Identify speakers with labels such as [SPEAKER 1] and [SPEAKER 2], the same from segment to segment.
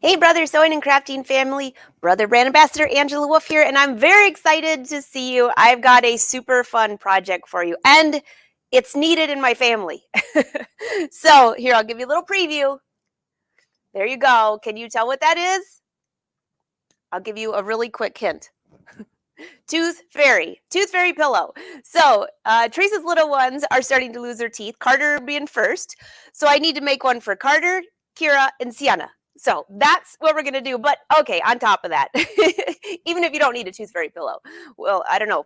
[SPEAKER 1] Hey, Brother Sewing and Crafting family, Brother Brand Ambassador Angela Wolf here, and I'm very excited to see you. I've got a super fun project for you, and it's needed in my family. So, here, I'll give you a little preview. There you go. Can you tell what that is? I'll give you a really quick hint. Tooth Fairy pillow. So, Teresa's little ones are starting to lose their teeth, Carter being first. So, I need to make one for Carter, Kira, and Sienna. So that's what we're going to do. But okay, on top of that, even if you don't need a Tooth Fairy pillow, well, I don't know,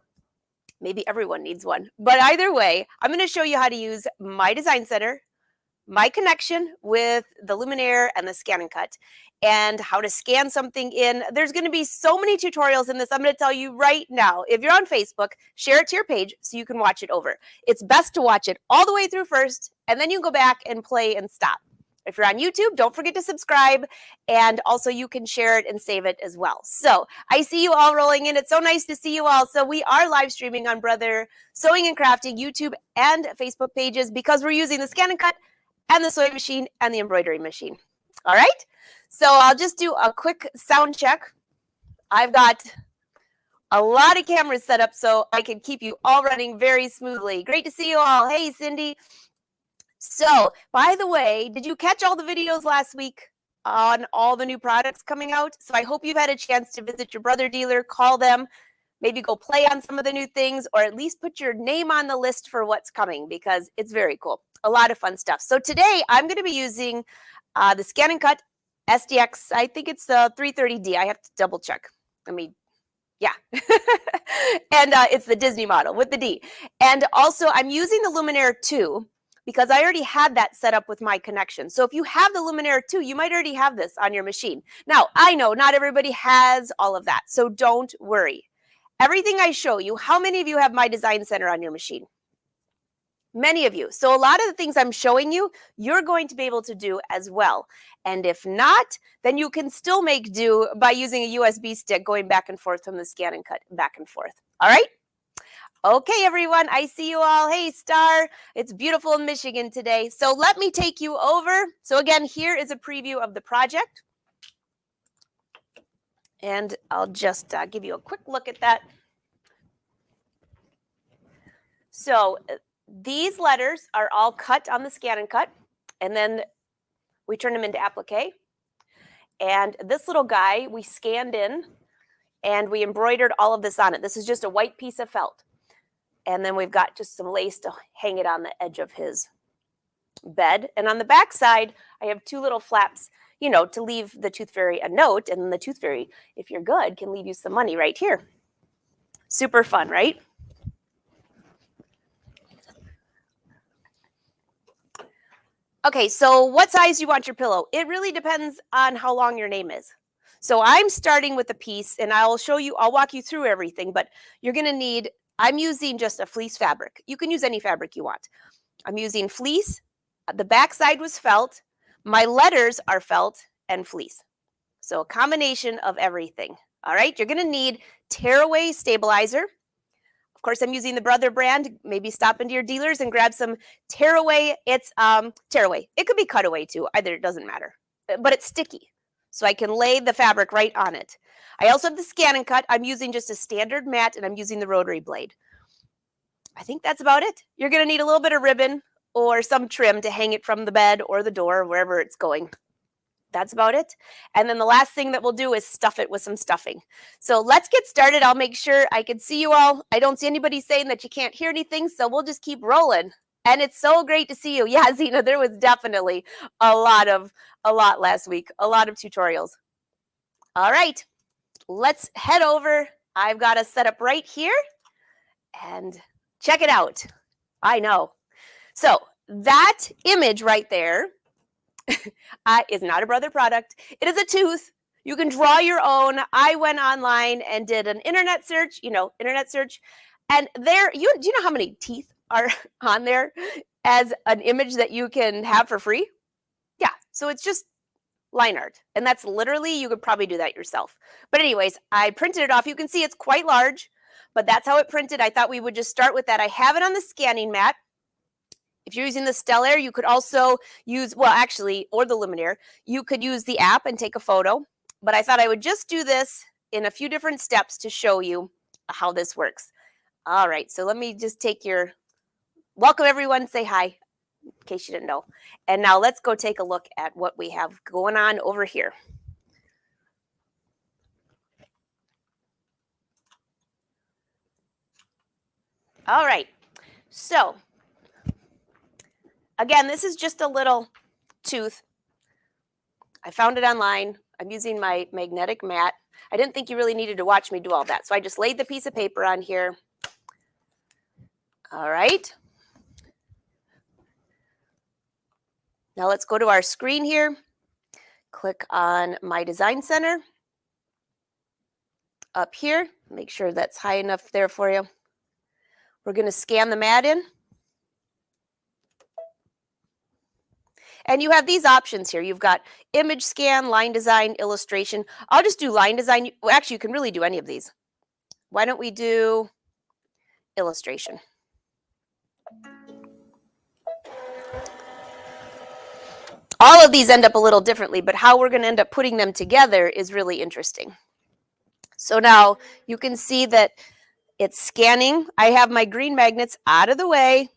[SPEAKER 1] maybe everyone needs one. But either way, I'm going to show you how to use my design center, my connection with the Luminaire and the ScanNCut, and how to scan something in. There's going to be so many tutorials in this. I'm going to tell you right now. If you're on Facebook, share it to your page so you can watch it over. It's best to watch it all the way through first, and then you go back and play and stop. If you're on YouTube, don't forget to subscribe, and also you can share it and save it as well. So I see you all rolling in. It's so nice to see you all. So we are live streaming on Brother Sewing and Crafting YouTube and Facebook pages because we're using the ScanNCut and the sewing machine and the embroidery machine. All right, so I'll just do a quick sound check. I've got a lot of cameras set up so I can keep you all running very smoothly. Great to see you all. Hey, Cindy. So, by the way, did you catch all the videos last week on all the new products coming out? So I hope you've had a chance to visit your Brother dealer, call them, maybe go play on some of the new things, or at least put your name on the list for what's coming because it's very cool. A lot of fun stuff. So today I'm going to be using the ScanNCut SDX. I think it's the 330D. I have to double check. Yeah. And it's the Disney model with the D. And also I'm using the Luminaire 2 because I already had that set up with my connection. So if you have the Luminaire 2, you might already have this on your machine. Now, I know not everybody has all of that, so don't worry. Everything I show you, how many of you have my design center on your machine? Many of you. So a lot of the things I'm showing you, you're going to be able to do as well. And if not, then you can still make do by using a USB stick going back and forth from the ScanNCut back and forth. All right? Okay, everyone, I see you all. Hey, Star, it's beautiful in Michigan today. So let me take you over. So again, here is a preview of the project. And I'll just give you a quick look at that. So these letters are all cut on the ScanNCut, and then we turn them into applique. And this little guy, we scanned in, and we embroidered all of this on it. This is just a white piece of felt. And then we've got just some lace to hang it on the edge of his bed. And on the back side, I have two little flaps, you know, to leave the Tooth Fairy a note. And the Tooth Fairy, if you're good, can leave you some money right here. Super fun, right? Okay, so what size do you want your pillow? It really depends on how long your name is. So I'm starting with a piece, and I'll walk you through everything, but you're going to need, I'm using just a fleece fabric. You can use any fabric you want. I'm using fleece. The back side was felt. My letters are felt and fleece. So a combination of everything. All right, you're going to need tearaway stabilizer. Of course, I'm using the Brother brand. Maybe stop into your dealers and grab some tearaway. It's tearaway. It could be cutaway too. Either, it doesn't matter. But it's sticky, so I can lay the fabric right on it. I also have the ScanNCut. I'm using just a standard mat, and I'm using the rotary blade. I think that's about it. You're going to need a little bit of ribbon or some trim to hang it from the bed or the door, wherever it's going. That's about it. And then the last thing that we'll do is stuff it with some stuffing. So let's get started. I'll make sure I can see you all. I don't see anybody saying that you can't hear anything, so we'll just keep rolling. And it's so great to see you. Yeah, Zena, there was definitely a lot last week, a lot of tutorials. All right, let's head over. I've got a setup right here, and check it out. I know. So that image right there is not a Brother product. It is a tooth. You can draw your own. I went online and did an internet search, and there, do you know how many teeth are on there as an image that you can have for free? Yeah, so it's just line art, and that's literally, you could probably do that yourself. But anyways, I printed it off. You can see it's quite large, but that's how it printed. I thought we would just start with that. I have it on the scanning mat, If you're using the Stellaire, you could also use, well, actually, or the Luminaire, you could use the app and take a photo. But I thought I would just do this in a few different steps to show you how this works. All right, so let me just take your, welcome everyone, say hi, in case you didn't know. And now let's go take a look at what we have going on over here. All right, so again, this is just a little tooth. I found it online. I'm using my magnetic mat. I didn't think you really needed to watch me do all that, so I just laid the piece of paper on here. All right. Now let's go to our screen here. Click on My Design Center. Up here, make sure that's high enough there for you. We're going to scan the mat in. And you have these options here. You've got image scan, line design, illustration. I'll just do line design. Well, actually, you can really do any of these. Why don't we do illustration? All of these end up a little differently, but how we're going to end up putting them together is really interesting. So now you can see that it's scanning. I have my green magnets out of the way.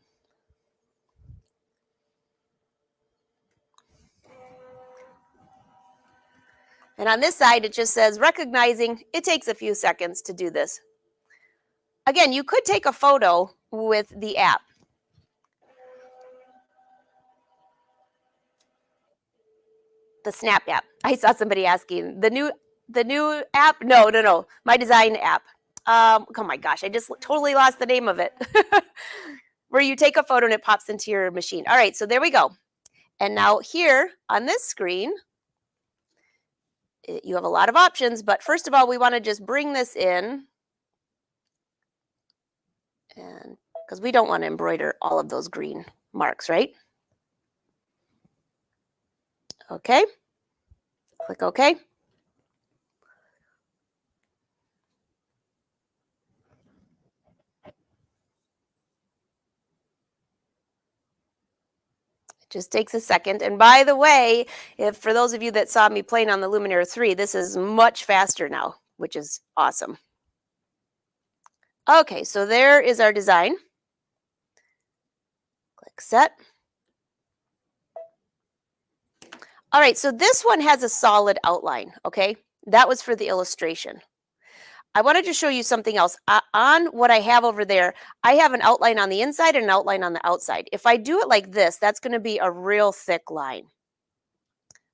[SPEAKER 1] And on this side, it just says recognizing. It takes a few seconds to do this. Again, you could take a photo with the app. The Snap app. I saw somebody asking. The new app? No. My design app. Oh my gosh, I just totally lost the name of it. Where you take a photo and it pops into your machine. All right, so there we go. And now here on this screen, you have a lot of options, but first of all, we want to just bring this in, and because we don't want to embroider all of those green marks, right? Okay, click OK. It just takes a second. And by the way, if for those of you that saw me playing on the Luminaire 3, this is much faster now, which is awesome. Okay, so there is our design. Click Set. All right, so this one has a solid outline, okay? That was for the illustration. I wanted to show you something else. On what I have over there, I have an outline on the inside and an outline on the outside. If I do it like this, that's going to be a real thick line.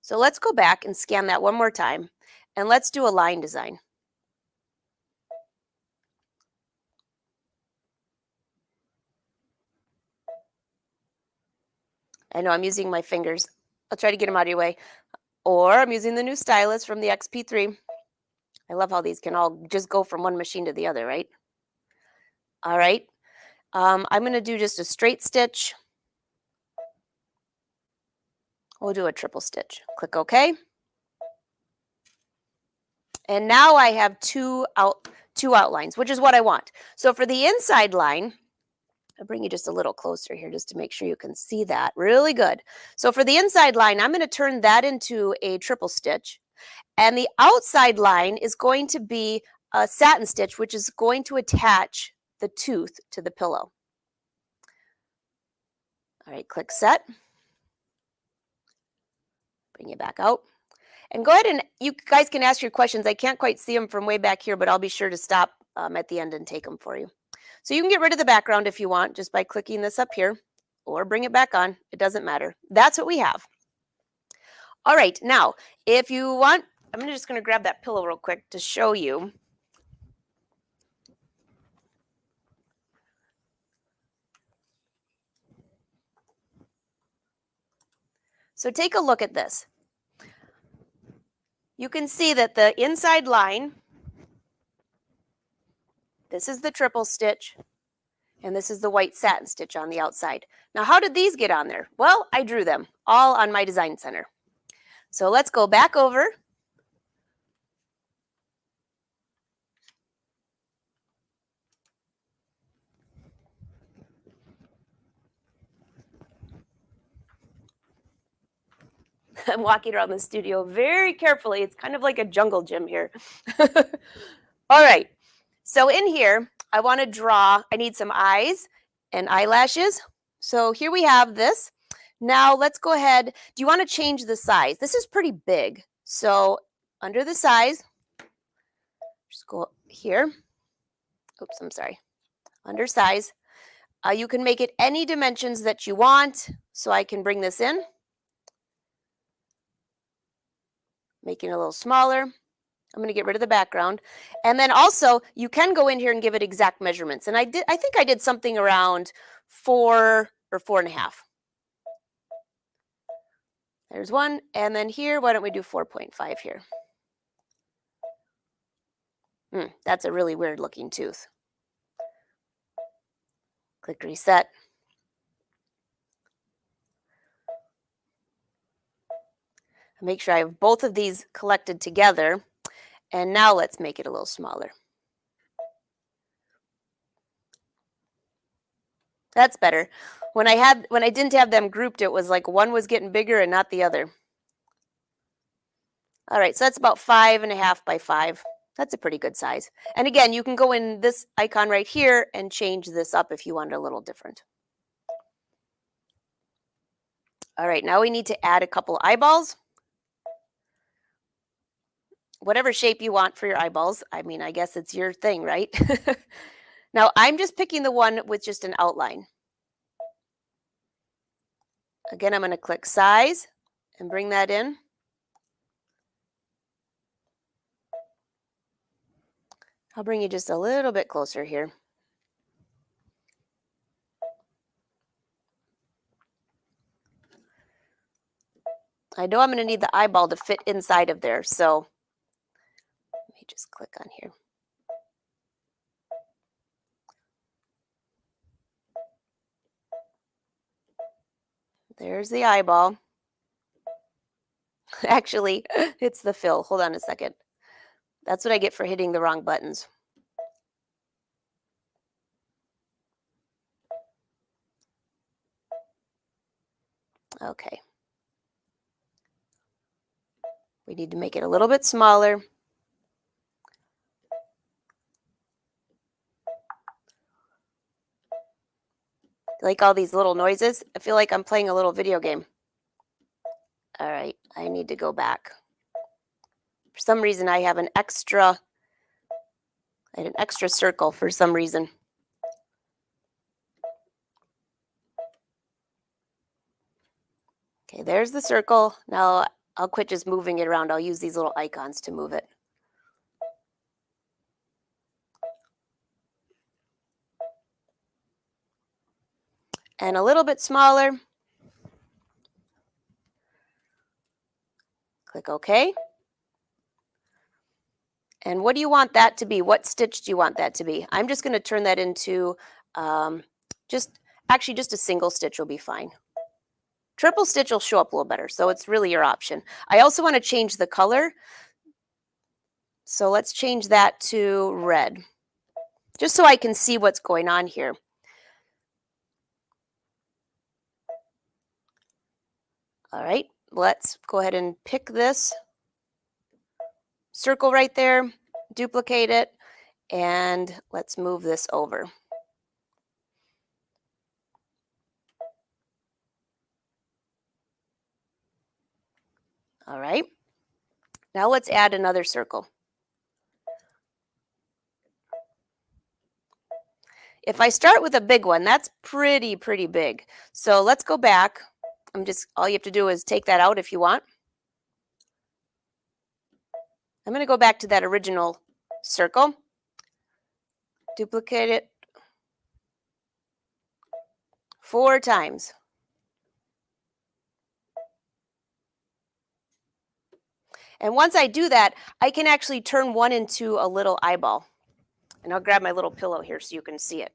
[SPEAKER 1] So let's go back and scan that one more time, and let's do a line design. I know I'm using my fingers. I'll try to get them out of your way. Or I'm using the new stylus from the XP3. I love how these can all just go from one machine to the other, right? All right. I'm going to do just a straight stitch. We'll do a triple stitch. Click OK. And now I have two outlines, which is what I want. So for the inside line, I'll bring you just a little closer here just to make sure you can see that really good. So for the inside line, I'm going to turn that into a triple stitch. And the outside line is going to be a satin stitch, which is going to attach the tooth to the pillow. All right, click Set. Bring it back out. And go ahead and you guys can ask your questions. I can't quite see them from way back here, but I'll be sure to stop at the end and take them for you. So you can get rid of the background if you want, just by clicking this up here, or bring it back on. It doesn't matter. That's what we have. All right, now, if you want, I'm just going to grab that pillow real quick to show you. So take a look at this. You can see that the inside line, this is the triple stitch, and this is the white satin stitch on the outside. Now, how did these get on there? Well, I drew them all on my design center. So let's go back over. I'm walking around the studio very carefully. It's kind of like a jungle gym here. All right. So in here, I want to draw, I need some eyes and eyelashes. So here we have this. Now let's go ahead. Do you want to change the size? This is pretty big. So under the size, just go here. Oops, I'm sorry. Under size. You can make it any dimensions that you want. So I can bring this in. Making it a little smaller. I'm going to get rid of the background. And then also you can go in here and give it exact measurements. And I think I did something around 4 or 4.5. There's one. And then here, why don't we do 4.5 here? That's a really weird looking tooth. Click reset. Make sure I have both of these collected together. And now let's make it a little smaller. That's better. When I didn't have them grouped, it was like one was getting bigger and not the other. All right, so that's about 5.5 by 5. That's a pretty good size. And again, you can go in this icon right here and change this up if you want it a little different. All right, now we need to add a couple eyeballs. Whatever shape you want for your eyeballs. I mean, I guess it's your thing, right? Now, I'm just picking the one with just an outline. Again, I'm going to click size and bring that in. I'll bring you just a little bit closer here. I know I'm going to need the eyeball to fit inside of there, so let me just click on here. There's the eyeball. Actually, it's the fill. Hold on a second. That's what I get for hitting the wrong buttons. Okay. We need to make it a little bit smaller. Like all these little noises? I feel like I'm playing a little video game. All right, I need to go back. For some reason, I had an extra circle for some reason. Okay, there's the circle. Now I'll quit just moving it around. I'll use these little icons to move it. And a little bit smaller. Click OK. And what do you want that to be? What stitch do you want that to be? I'm just going to turn that into just a single stitch will be fine. Triple stitch will show up a little better, so it's really your option. I also want to change the color. So let's change that to red, just so I can see what's going on here. All right, let's go ahead and pick this circle right there, duplicate it, and let's move this over. All right, now let's add another circle. If I start with a big one, that's pretty big. So let's go back. All you have to do is take that out if you want. I'm going to go back to that original circle, duplicate it 4 times. And once I do that, I can actually turn one into a little eyeball. And I'll grab my little pillow here so you can see it.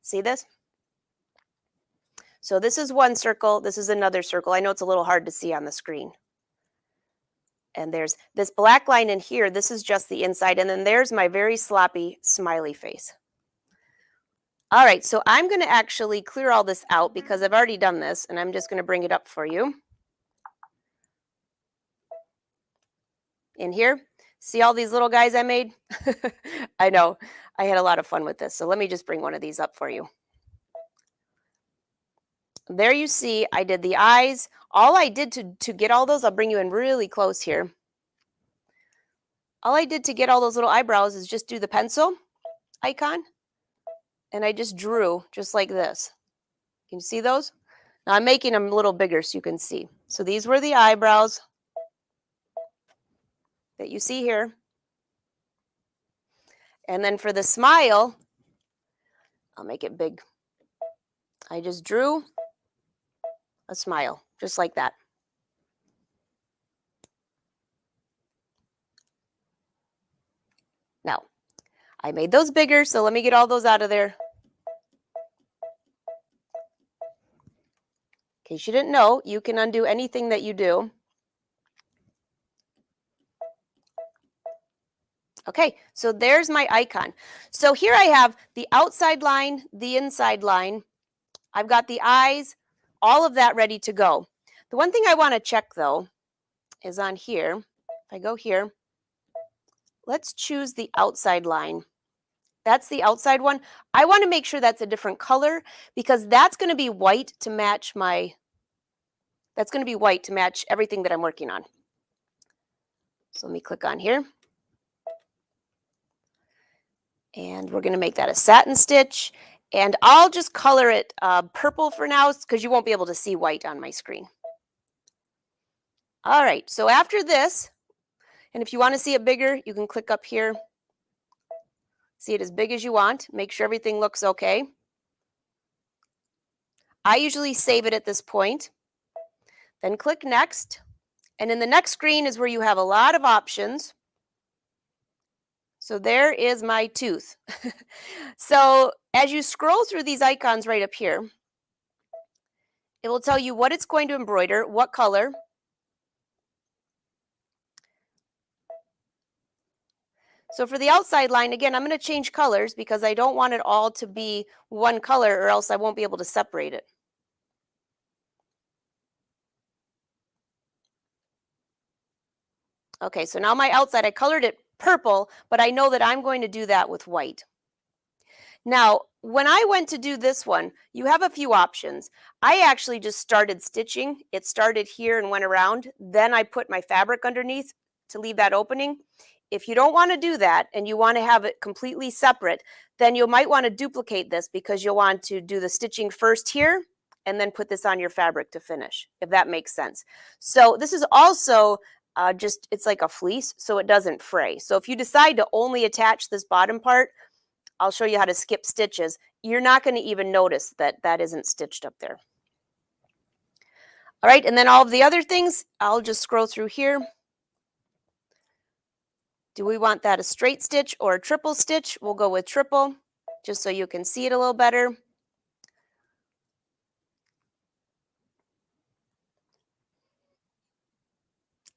[SPEAKER 1] See this? So this is one circle. This is another circle. I know it's a little hard to see on the screen. And there's this black line in here. This is just the inside. And then there's my very sloppy smiley face. All right, so I'm going to actually clear all this out because I've already done this, and I'm just going to bring it up for you. In here, see all these little guys I made? I know, I had a lot of fun with this. So let me just bring one of these up for you. There you see, I did the eyes. All I did to get all those, I'll bring you in really close here. All I did to get all those little eyebrows is just do the pencil icon. And I just drew just like this. Can you see those? Now I'm making them a little bigger so you can see. So these were the eyebrows that you see here. And then for the smile, I'll make it big. I just drew a smile, just like that. Now, I made those bigger, so let me get all those out of there. In case you didn't know, you can undo anything that you do. Okay, so there's my icon. So here I have the outside line, the inside line. I've got the eyes, all of that ready to go. The one thing I want to check though is on here. If I go here, let's choose the outside line. That's the outside one. I want to make sure that's a different color because that's going to be white to match everything that I'm working on. So let me click on here. And we're going to make that a satin stitch. And I'll just color it purple for now because you won't be able to see white on my screen. All right, so after this, and if you want to see it bigger, you can click up here. See it as big as you want. Make sure everything looks okay. I usually save it at this point. Then click next. And in the next screen is where you have a lot of options. So there is my tooth. So as you scroll through these icons right up here, it will tell you what it's going to embroider, what color. So for the outside line, again, I'm going to change colors because I don't want it all to be one color or else I won't be able to separate it. Okay, so now my outside, I colored it purple, but I know that I'm going to do that with white. Now, when I went to do this one, you have a few options. I actually just started stitching. It started here and went around. Then I put my fabric underneath to leave that opening. If you don't want to do that and you want to have it completely separate, then you might want to duplicate this because you'll want to do the stitching first here and then put this on your fabric to finish, if that makes sense. So this is also it's like a fleece, so it doesn't fray. So if you decide to only attach this bottom part, I'll show you how to skip stitches. You're not going to even notice that that isn't stitched up there. All right, and then all of the other things, I'll just scroll through here. Do we want that a straight stitch or a triple stitch? We'll go with triple, just so you can see it a little better.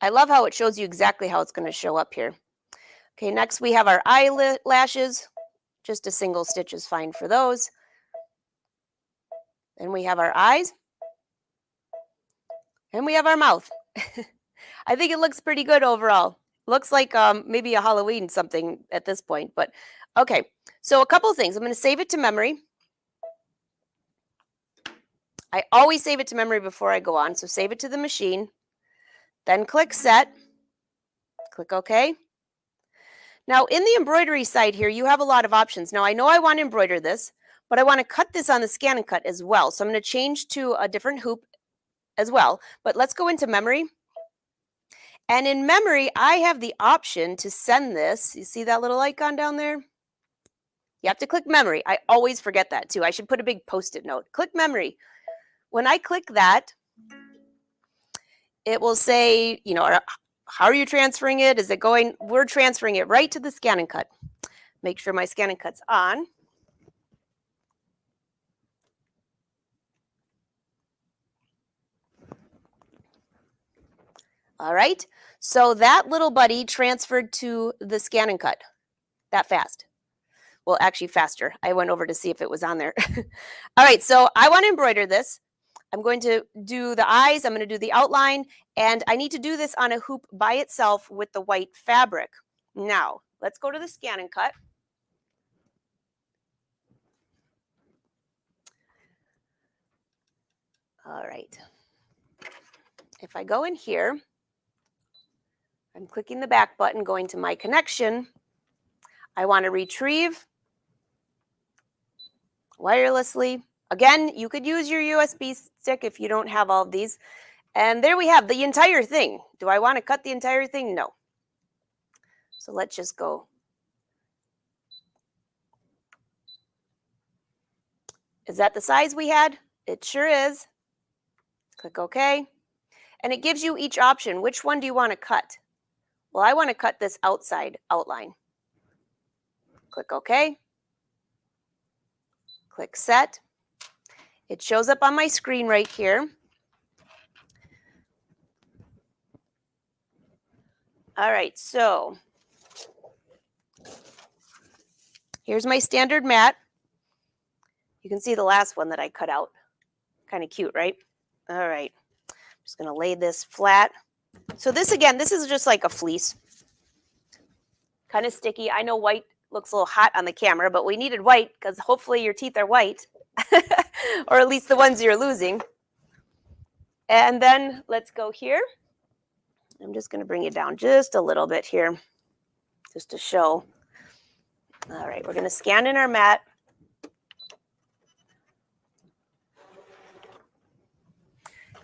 [SPEAKER 1] I love how it shows you exactly how it's going to show up here. Okay, next we have our eyelashes. Just a single stitch is fine for those. Then we have our eyes. And we have our mouth. I think it looks pretty good overall. Looks like maybe a Halloween something at this point. But okay, so a couple of things. I'm going to save it to memory. I always save it to memory before I go on. So save it to the machine. Then click Set. Click OK. Now, in the embroidery side here, you have a lot of options. Now, I know I want to embroider this, but I want to cut this on the ScanNCut as well. So I'm going to change to a different hoop as well. But let's go into memory. And in memory, I have the option to send this. You see that little icon down there? You have to click memory. I always forget that too. I should put a big post-it note. Click memory. When I click that, it will say, you know, how are you transferring it? Is it going? We're transferring it right to the ScanNCut. Make sure my ScanNCut's on. All right. So that little buddy transferred to the ScanNCut that fast. Well, actually faster. I went over to see if it was on there. All right, so I want to embroider this. I'm going to do the eyes, I'm going to do the outline, and I need to do this on a hoop by itself with the white fabric. Now, let's go to the ScanNCut. All right. If I go in here, I'm clicking the back button, going to my connection. I want to retrieve wirelessly. Again, you could use your USB stick if you don't have all of these. And there we have the entire thing. Do I want to cut the entire thing? No. So let's just go. Is that the size we had? It sure is. Click OK. And it gives you each option. Which one do you want to cut? Well, I want to cut this outside outline. Click OK. Click Set. It shows up on my screen right here. All right, so here's my standard mat. You can see the last one that I cut out. Kind of cute, right? All right, I'm just going to lay this flat. So this, again, this is just like a fleece. Kind of sticky. I know white looks a little hot on the camera, but we needed white because hopefully your teeth are white, or at least the ones you're losing. And then let's go here. I'm just going to bring it down just a little bit here, just to show. All right, we're going to scan in our mat.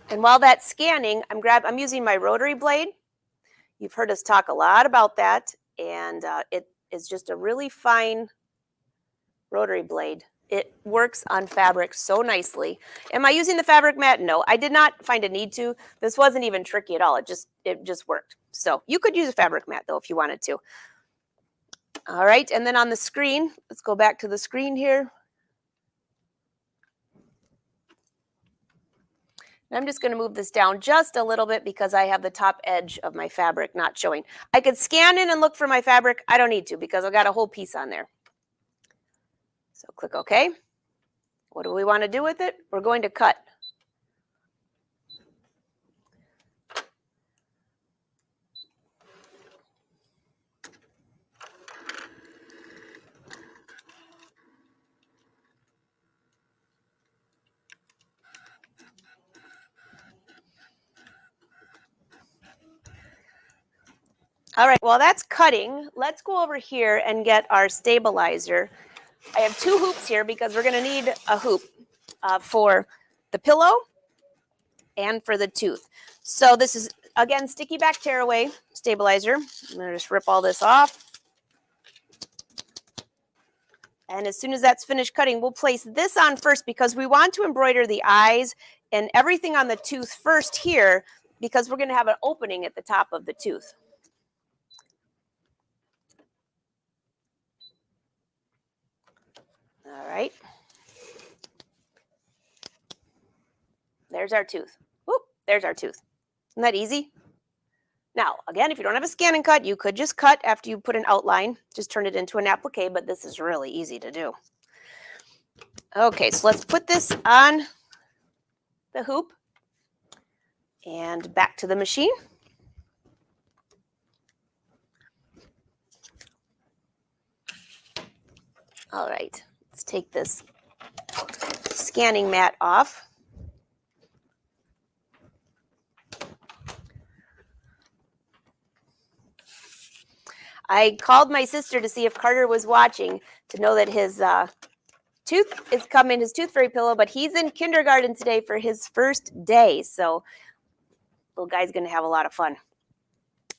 [SPEAKER 1] And while that's scanning, I'm using my rotary blade. You've heard us talk a lot about that, and it is just a really fine rotary blade. It works on fabric so nicely. Am I using the fabric mat? No, I did not find a need to. This wasn't even tricky at all. It just worked. So you could use a fabric mat though if you wanted to. All right, and then on the screen, let's go back to the screen here. And I'm just going to move this down just a little bit because I have the top edge of my fabric not showing. I could scan in and look for my fabric. I don't need to because I've got a whole piece on there. So click OK. What do we want to do with it? We're going to cut. All right, while that's cutting, let's go over here and get our stabilizer. I have two hoops here because we're going to need a hoop for the pillow and for the tooth. So this is, again, sticky back tearaway stabilizer. I'm going to just rip all this off. And as soon as that's finished cutting, we'll place this on first because we want to embroider the eyes and everything on the tooth first here because we're going to have an opening at the top of the tooth. All right. There's our tooth. Whoop, there's our tooth. Isn't that easy? Now, again, if you don't have a ScanNCut, you could just cut after you put an outline. Just turn it into an applique, but this is really easy to do. Okay, so let's put this on the hoop and back to the machine. All right, let's take this scanning mat off. I called my sister to see if Carter was watching to know that his tooth is coming, his tooth fairy pillow, but he's in kindergarten today for his first day. So little guy's going to have a lot of fun.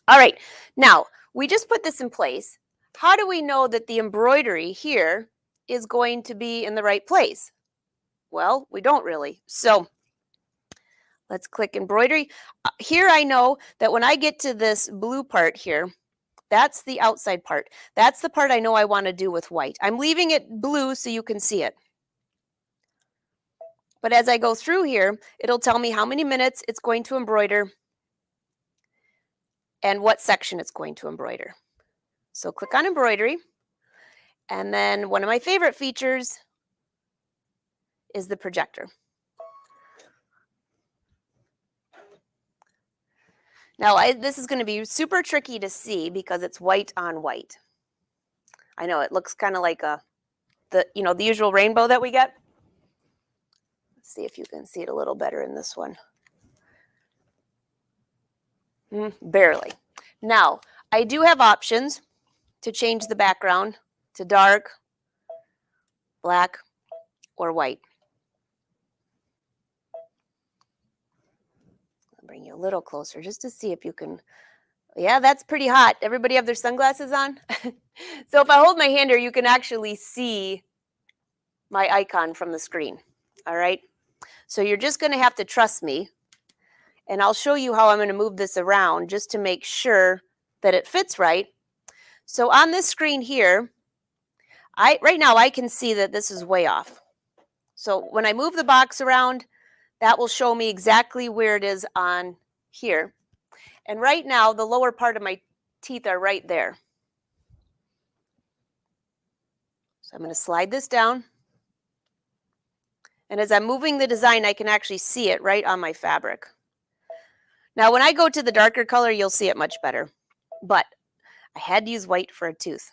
[SPEAKER 1] All right, now we just put this in place. How do we know that the embroidery here is going to be in the right place? Well, we don't really. So let's click embroidery. Here I know that when I get to this blue part here, that's the outside part. That's the part I know I want to do with white. I'm leaving it blue so you can see it. But as I go through here, it'll tell me how many minutes it's going to embroider and what section it's going to embroider. So click on embroidery. And then one of my favorite features is the projector. Now, this is going to be super tricky to see because it's white on white. I know it looks kind of like the usual rainbow that we get. Let's see if you can see it a little better in this one. Barely. Now, I do have options to change the background to dark, black, or white. I'll bring you a little closer just to see if you can. Yeah, that's pretty hot. Everybody have their sunglasses on? So if I hold my hand here, you can actually see my icon from the screen. All right. So you're just going to have to trust me. And I'll show you how I'm going to move this around just to make sure that it fits right. So on this screen here, right now I can see that this is way off. So when I move the box around, that will show me exactly where it is on here. And right now, the lower part of my teeth are right there. So I'm going to slide this down. And as I'm moving the design, I can actually see it right on my fabric. Now, when I go to the darker color, you'll see it much better. But I had to use white for a tooth.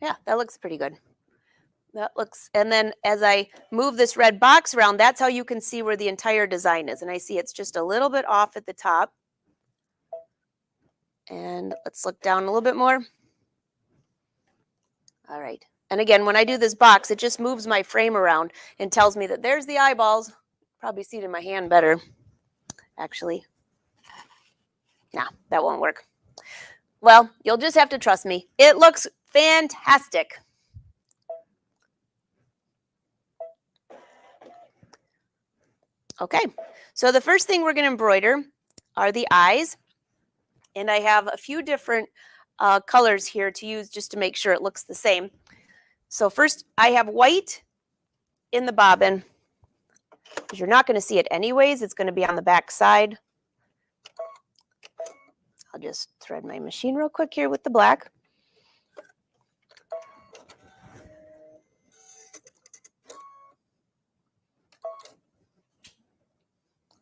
[SPEAKER 1] Yeah, that looks pretty good. And then as I move this red box around, that's how you can see where the entire design is. And I see it's just a little bit off at the top. And let's look down a little bit more. All right. And again, when I do this box, it just moves my frame around and tells me that there's the eyeballs. Probably see it in my hand better, actually. Nah, that won't work. Well, you'll just have to trust me. It looks fantastic. Okay, so the first thing we're going to embroider are the eyes. And I have a few different colors here to use just to make sure it looks the same. So first, I have white in the bobbin, because you're not going to see it anyways. It's going to be on the back side. I'll just thread my machine real quick here with the black.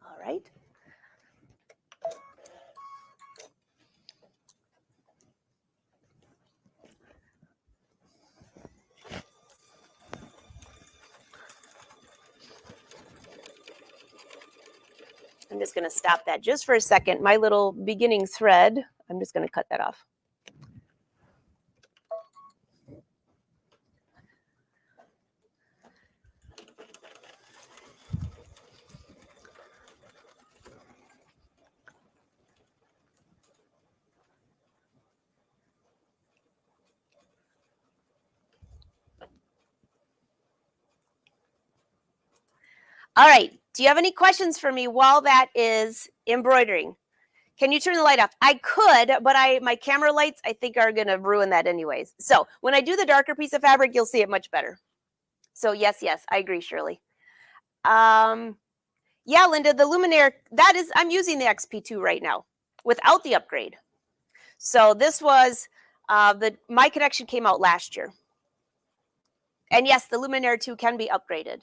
[SPEAKER 1] All right. I'm just going to stop that just for a second. My little beginning thread, I'm just going to cut that off. All right. Do you have any questions for me while that is embroidering? Can you turn the light off? I could, but my camera lights, I think, are going to ruin that anyways. So when I do the darker piece of fabric, you'll see it much better. So yes, I agree, Shirley. Yeah, Linda, the Luminaire, I'm using the XP2 right now without the upgrade. So this was, my connection came out last year. And yes, the Luminaire 2 can be upgraded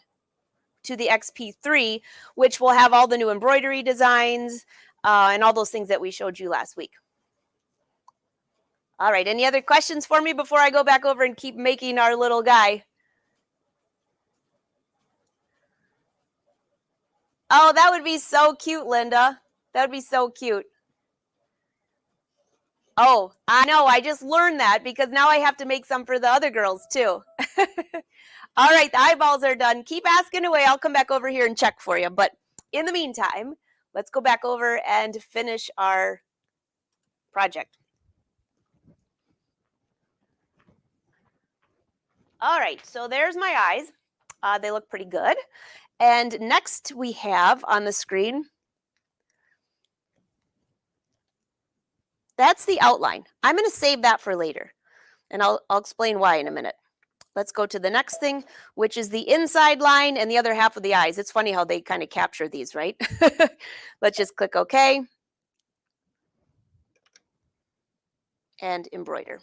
[SPEAKER 1] to the XP3, which will have all the new embroidery designs and all those things that we showed you last week. All right, any other questions for me before I go back over and keep making our little guy? Oh, that would be so cute, Linda. That would be so cute. Oh, I know. I just learned that because now I have to make some for the other girls too. All right, the eyeballs are done. Keep asking away. I'll come back over here and check for you. But in the meantime, let's go back over and finish our project. All right, so there's my eyes. They look pretty good. And next we have on the screen, that's the outline. I'm going to save that for later, and I'll explain why in a minute. Let's go to the next thing, which is the inside line and the other half of the eyes. It's funny how they kind of capture these, right? Let's just click OK and embroider.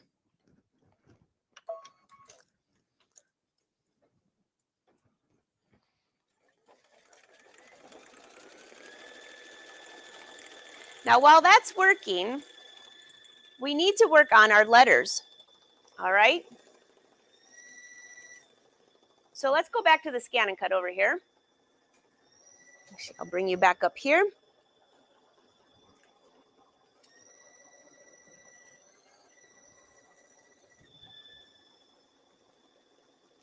[SPEAKER 1] Now, while that's working, we need to work on our letters, all right? So let's go back to the ScanNCut over here. I'll bring you back up here.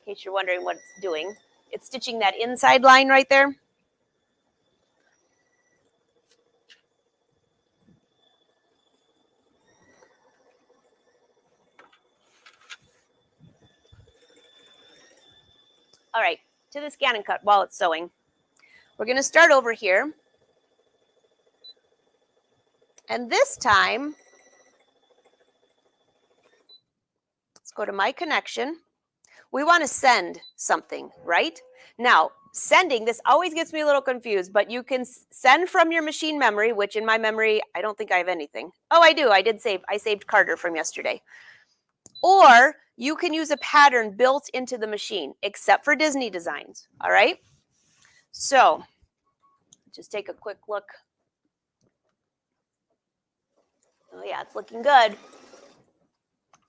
[SPEAKER 1] In case you're wondering what it's doing. It's stitching that inside line right there. All right, to the ScanNCut while it's sewing. We're going to start over here. And this time, let's go to my connection. We want to send something, right? Now, sending, this always gets me a little confused, but you can send from your machine memory, which in my memory, I don't think I have anything. Oh, I do. I saved Carter from yesterday. Or you can use a pattern built into the machine, except for Disney designs, all right? So, just take a quick look. Oh yeah, it's looking good.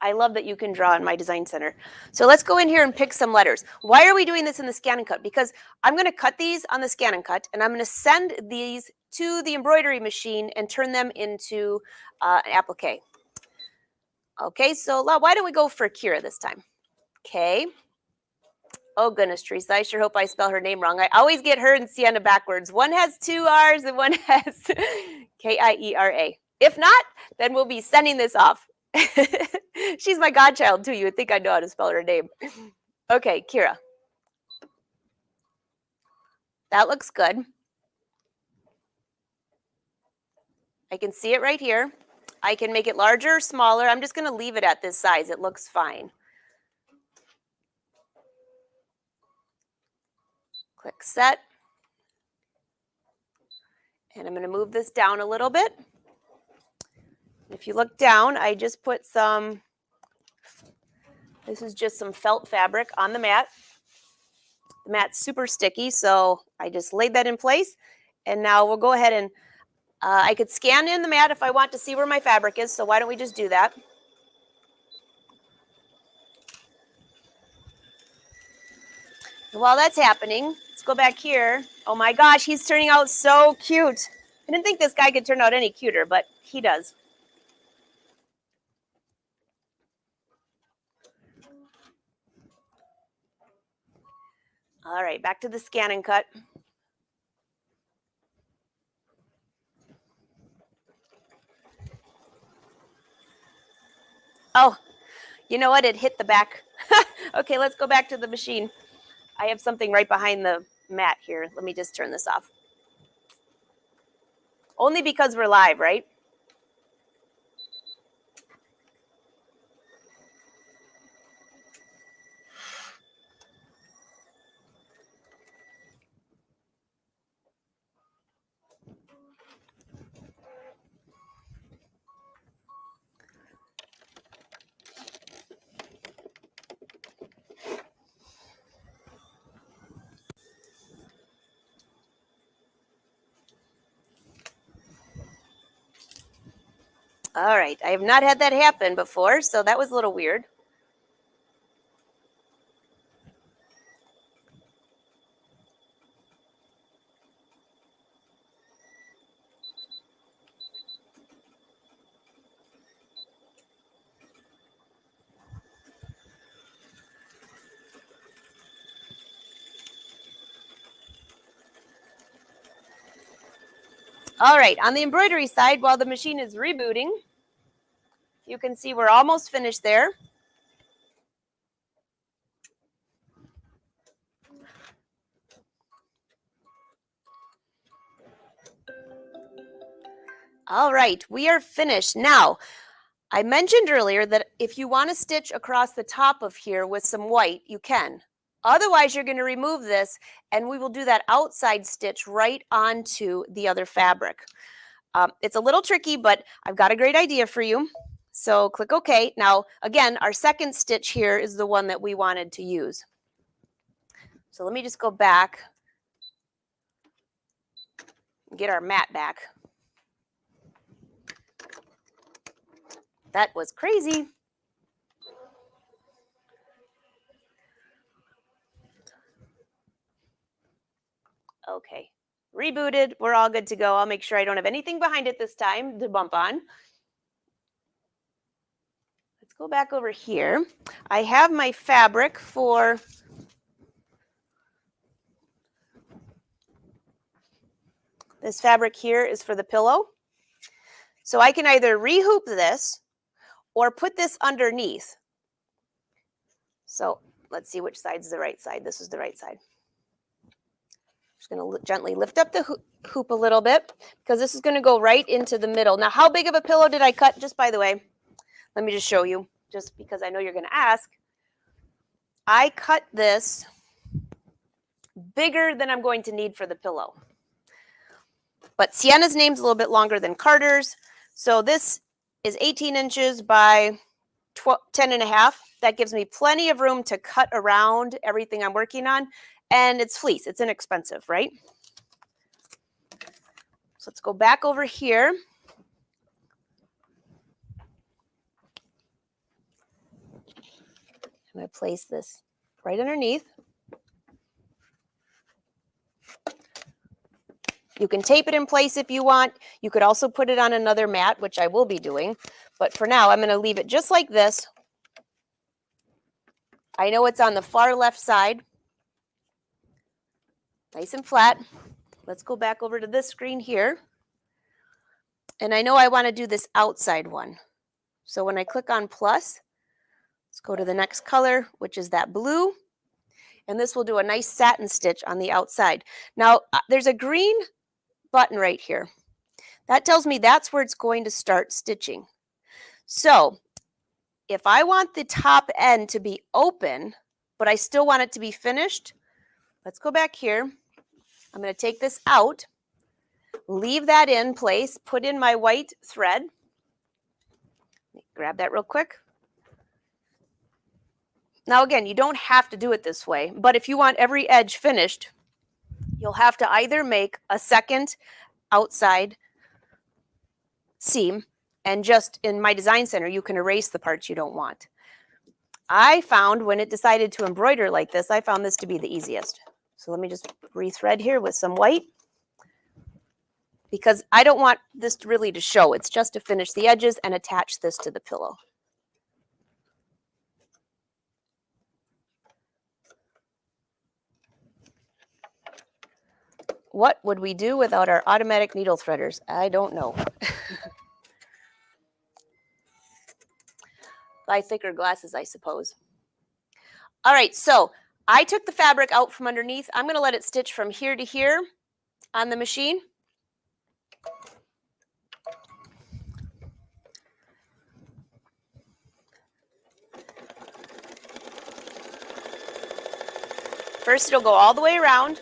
[SPEAKER 1] I love that you can draw in my design center. So let's go in here and pick some letters. Why are we doing this in the ScanNCut? Because I'm going to cut these on the ScanNCut, and I'm going to send these to the embroidery machine and turn them into an applique. Okay, so why don't we go for Kira this time? Okay. Oh, goodness, Teresa, I sure hope I spell her name wrong. I always get her and Sienna backwards. One has 2 R's and one has Kiera. If not, then we'll be sending this off. She's my godchild, too. You would think I know how to spell her name. Okay, Kira. That looks good. I can see it right here. I can make it larger or smaller. I'm just going to leave it at this size. It looks fine. Click set. And I'm going to move this down a little bit. If you look down, I just put this is just some felt fabric on the mat. The mat's super sticky, so I just laid that in place. And now we'll go ahead and I could scan in the mat if I want to see where my fabric is, so why don't we just do that? And while that's happening, let's go back here. Oh my gosh, he's turning out so cute. I didn't think this guy could turn out any cuter, but he does. All right, back to the ScanNCut. Oh, you know what? It hit the back. Okay, let's go back to the machine. I have something right behind the mat here. Let me just turn this off. Only because we're live, right? All right, I have not had that happen before, so that was a little weird. All right, on the embroidery side, while the machine is rebooting, you can see we're almost finished there. All right, we are finished. Now, I mentioned earlier that if you want to stitch across the top of here with some white, you can. Otherwise, you're going to remove this, and we will do that outside stitch right onto the other fabric. It's a little tricky, but I've got a great idea for you. So click OK. Now, again, our second stitch here is the one that we wanted to use. So let me just go back and get our mat back. That was crazy. Okay, rebooted. We're all good to go. I'll make sure I don't have anything behind it this time to bump on. Let's go back over here. I have my fabric for this fabric here is for the pillow. So I can either rehoop this or put this underneath. So let's see which side's the right side. This is the right side. Just going to gently lift up the hoop a little bit because this is going to go right into the middle. Now, how big of a pillow did I cut? Just by the way, let me just show you, just because I know you're going to ask. I cut this bigger than I'm going to need for the pillow. But Sienna's name's a little bit longer than Carter's. So this is 18 inches by 10 and a half. That gives me plenty of room to cut around everything I'm working on. And it's fleece. It's inexpensive, right? So let's go back over here. I'm going to place this right underneath. You can tape it in place if you want. You could also put it on another mat, which I will be doing. But for now, I'm going to leave it just like this. I know it's on the far left side. Nice and flat. Let's go back over to this screen here. And I know I want to do this outside one. So when I click on plus, let's go to the next color, which is that blue. And this will do a nice satin stitch on the outside. Now, there's a green button right here. That tells me that's where it's going to start stitching. So if I want the top end to be open, but I still want it to be finished, let's go back here. I'm going to take this out, leave that in place, put in my white thread. Grab that real quick. Now again, you don't have to do it this way, but if you want every edge finished, you'll have to either make a second outside seam, and just in my design center, you can erase the parts you don't want. I found when it decided to embroider like this, I found this to be the easiest. So let me just rethread here with some white, because I don't want this really to show. It's just to finish the edges and attach this to the pillow. What would we do without our automatic needle threaders? I don't know. Buy thicker glasses, I suppose. All right, so I took the fabric out from underneath. I'm going to let it stitch from here to here on the machine. First, it'll go all the way around.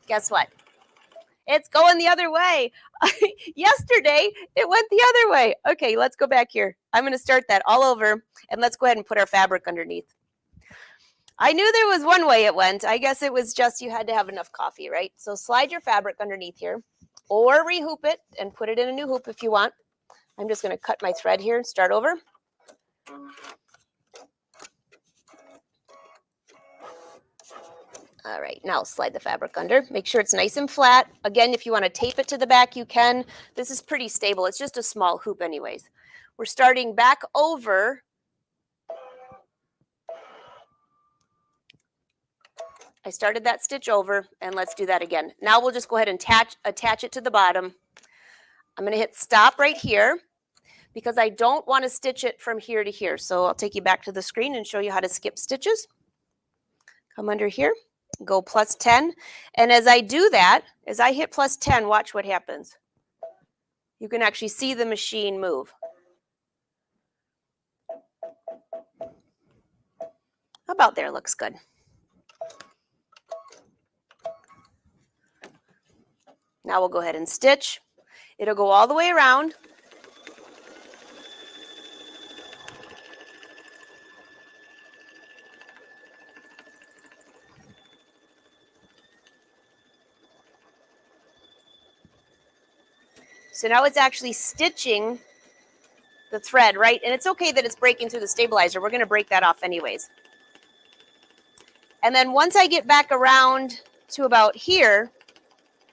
[SPEAKER 1] Guess what? It's going the other way. Yesterday, it went the other way. Okay, let's go back here. I'm going to start that all over, and let's go ahead and put our fabric underneath. I knew there was one way it went. I guess it was just you had to have enough coffee, right? So slide your fabric underneath here, or rehoop it and put it in a new hoop if you want. I'm just going to cut my thread here and start over. All right, now slide the fabric under. Make sure it's nice and flat. Again, if you want to tape it to the back, you can. This is pretty stable. It's just a small hoop anyways. We're starting back over. I started that stitch over, and let's do that again. Now we'll just go ahead and attach it to the bottom. I'm going to hit stop right here because I don't want to stitch it from here to here. So I'll take you back to the screen and show you how to skip stitches. Come under here. Go plus 10. And as I do that, as I hit plus 10, watch what happens. You can actually see the machine move. How about there? Looks good. Now we'll go ahead and stitch. It'll go all the way around. So now it's actually stitching the thread, right? And it's okay that it's breaking through the stabilizer. We're going to break that off anyways. And then once I get back around to about here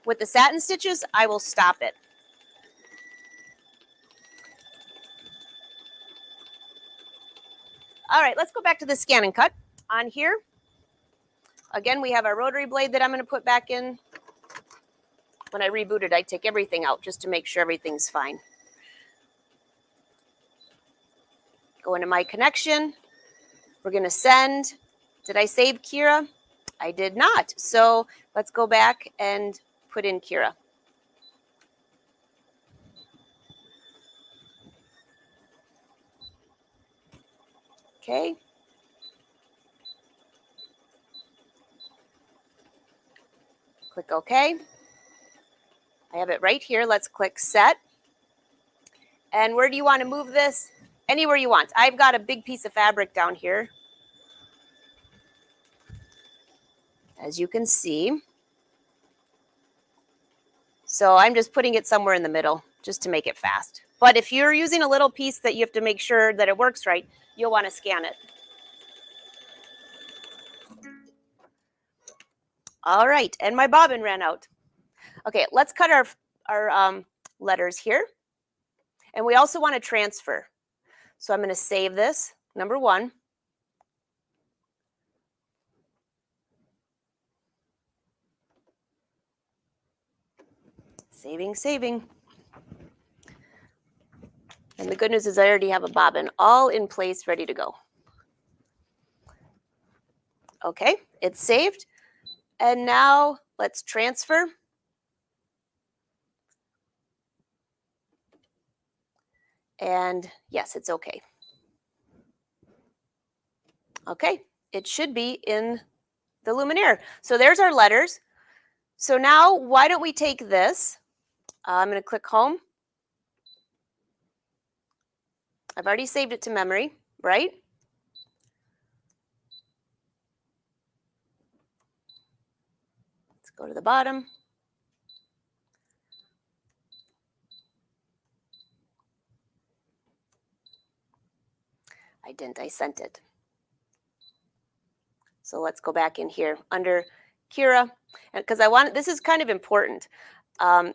[SPEAKER 1] with the satin stitches, I will stop it. All right, let's go back to the ScanNCut. On here, again, we have our rotary blade that I'm going to put back in. When I rebooted, I take everything out just to make sure everything's fine. Go into my connection. We're going to send. Did I save Kira? I did not. So let's go back and put in Kira. Okay. Click OK. I have it right here. Let's click set. And where do you want to move this? Anywhere you want. I've got a big piece of fabric down here, as you can see. So I'm just putting it somewhere in the middle just to make it fast. But if you're using a little piece that you have to make sure that it works right, you'll want to scan it. All right, and my bobbin ran out. Okay, let's cut our letters here. And we also want to transfer. So I'm going to save this, number 1. Saving. And the good news is I already have a bobbin all in place, ready to go. Okay, it's saved. And now let's transfer. And yes, it's okay. Okay, it should be in the Luminaire. So there's our letters. So now why don't we take this? I'm going to click home. I've already saved it to memory, right? Let's go to the bottom. I didn't, I sent it. So let's go back in here under Kira, because this is kind of important.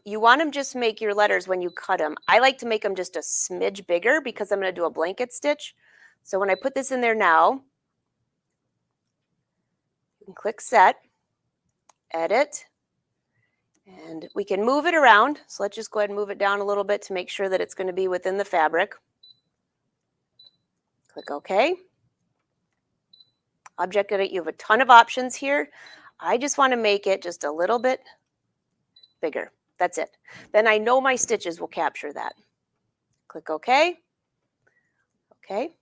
[SPEAKER 1] You want to just make your letters when you cut them. I like to make them just a smidge bigger because I'm going to do a blanket stitch. So when I put this in there now, you can click set, edit, and we can move it around. So let's just go ahead and move it down a little bit to make sure that it's going to be within the fabric. Click OK. Object edit, you have a ton of options here. I just want to make it just a little bit bigger. That's it. Then I know my stitches will capture that. Click OK. OK.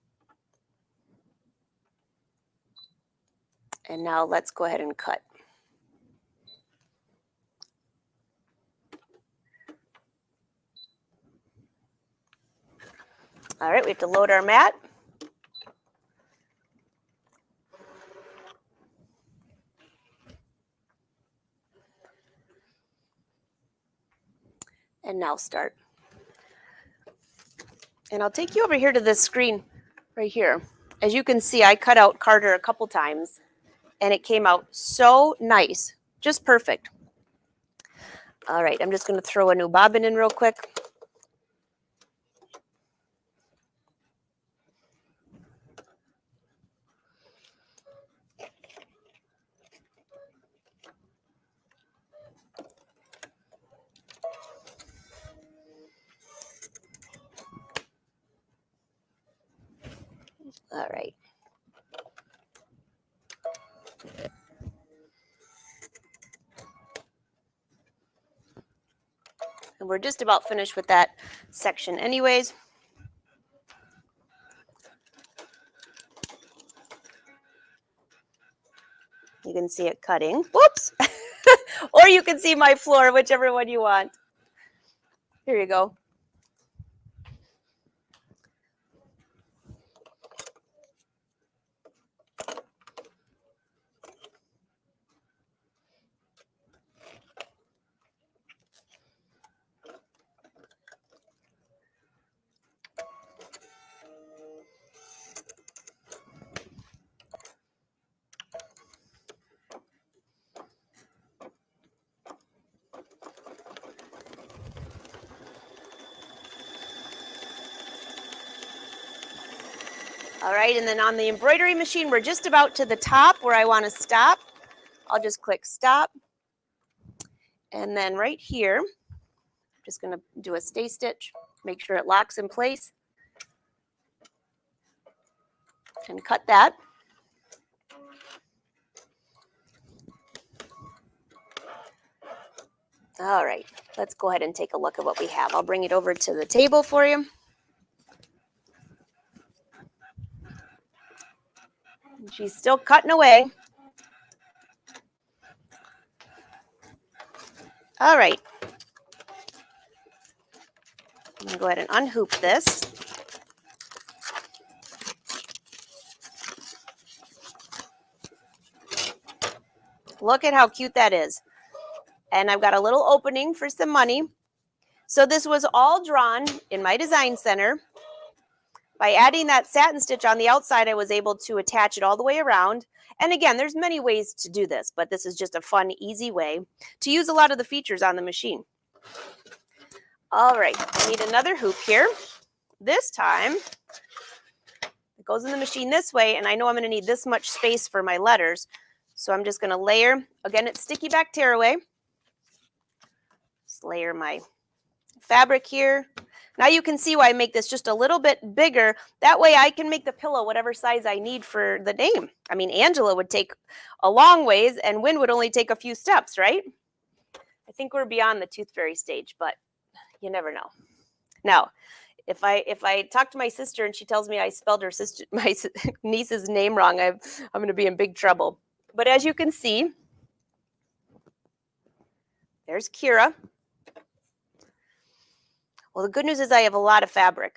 [SPEAKER 1] And now let's go ahead and cut. All right, we have to load our mat. And now start. And I'll take you over here to this screen right here. As you can see, I cut out Carter a couple times, and it came out so nice, just perfect. All right, I'm just going to throw a new bobbin in real quick. All right. And we're just about finished with that section anyways. You can see it cutting. Whoops. Or you can see my floor, whichever one you want. Here you go. All right, and then on the embroidery machine, we're just about to the top where I want to stop. I'll just click stop. And then right here, I'm just going to do a stay stitch, make sure it locks in place, and cut that. All right, let's go ahead and take a look at what we have. I'll bring it over to the table for you. She's still cutting away. All right. I'm going to go ahead and unhoop this. Look at how cute that is. And I've got a little opening for some money. So this was all drawn in my design center. By adding that satin stitch on the outside, I was able to attach it all the way around. And again, there's many ways to do this, but this is just a fun, easy way to use a lot of the features on the machine. All right, I need another hoop here. This time, it goes in the machine this way, and I know I'm going to need this much space for my letters. So I'm just going to layer, again, it's sticky back tearaway. Just layer my fabric here. Now you can see why I make this just a little bit bigger. That way I can make the pillow whatever size I need for the name. I mean, Angela would take a long ways and Wynn would only take a few steps, right? I think we're beyond the tooth fairy stage, but you never know. Now, if I talk to my sister and she tells me I spelled my niece's name wrong, I'm going to be in big trouble. But as you can see, there's Kira. Well, the good news is I have a lot of fabric.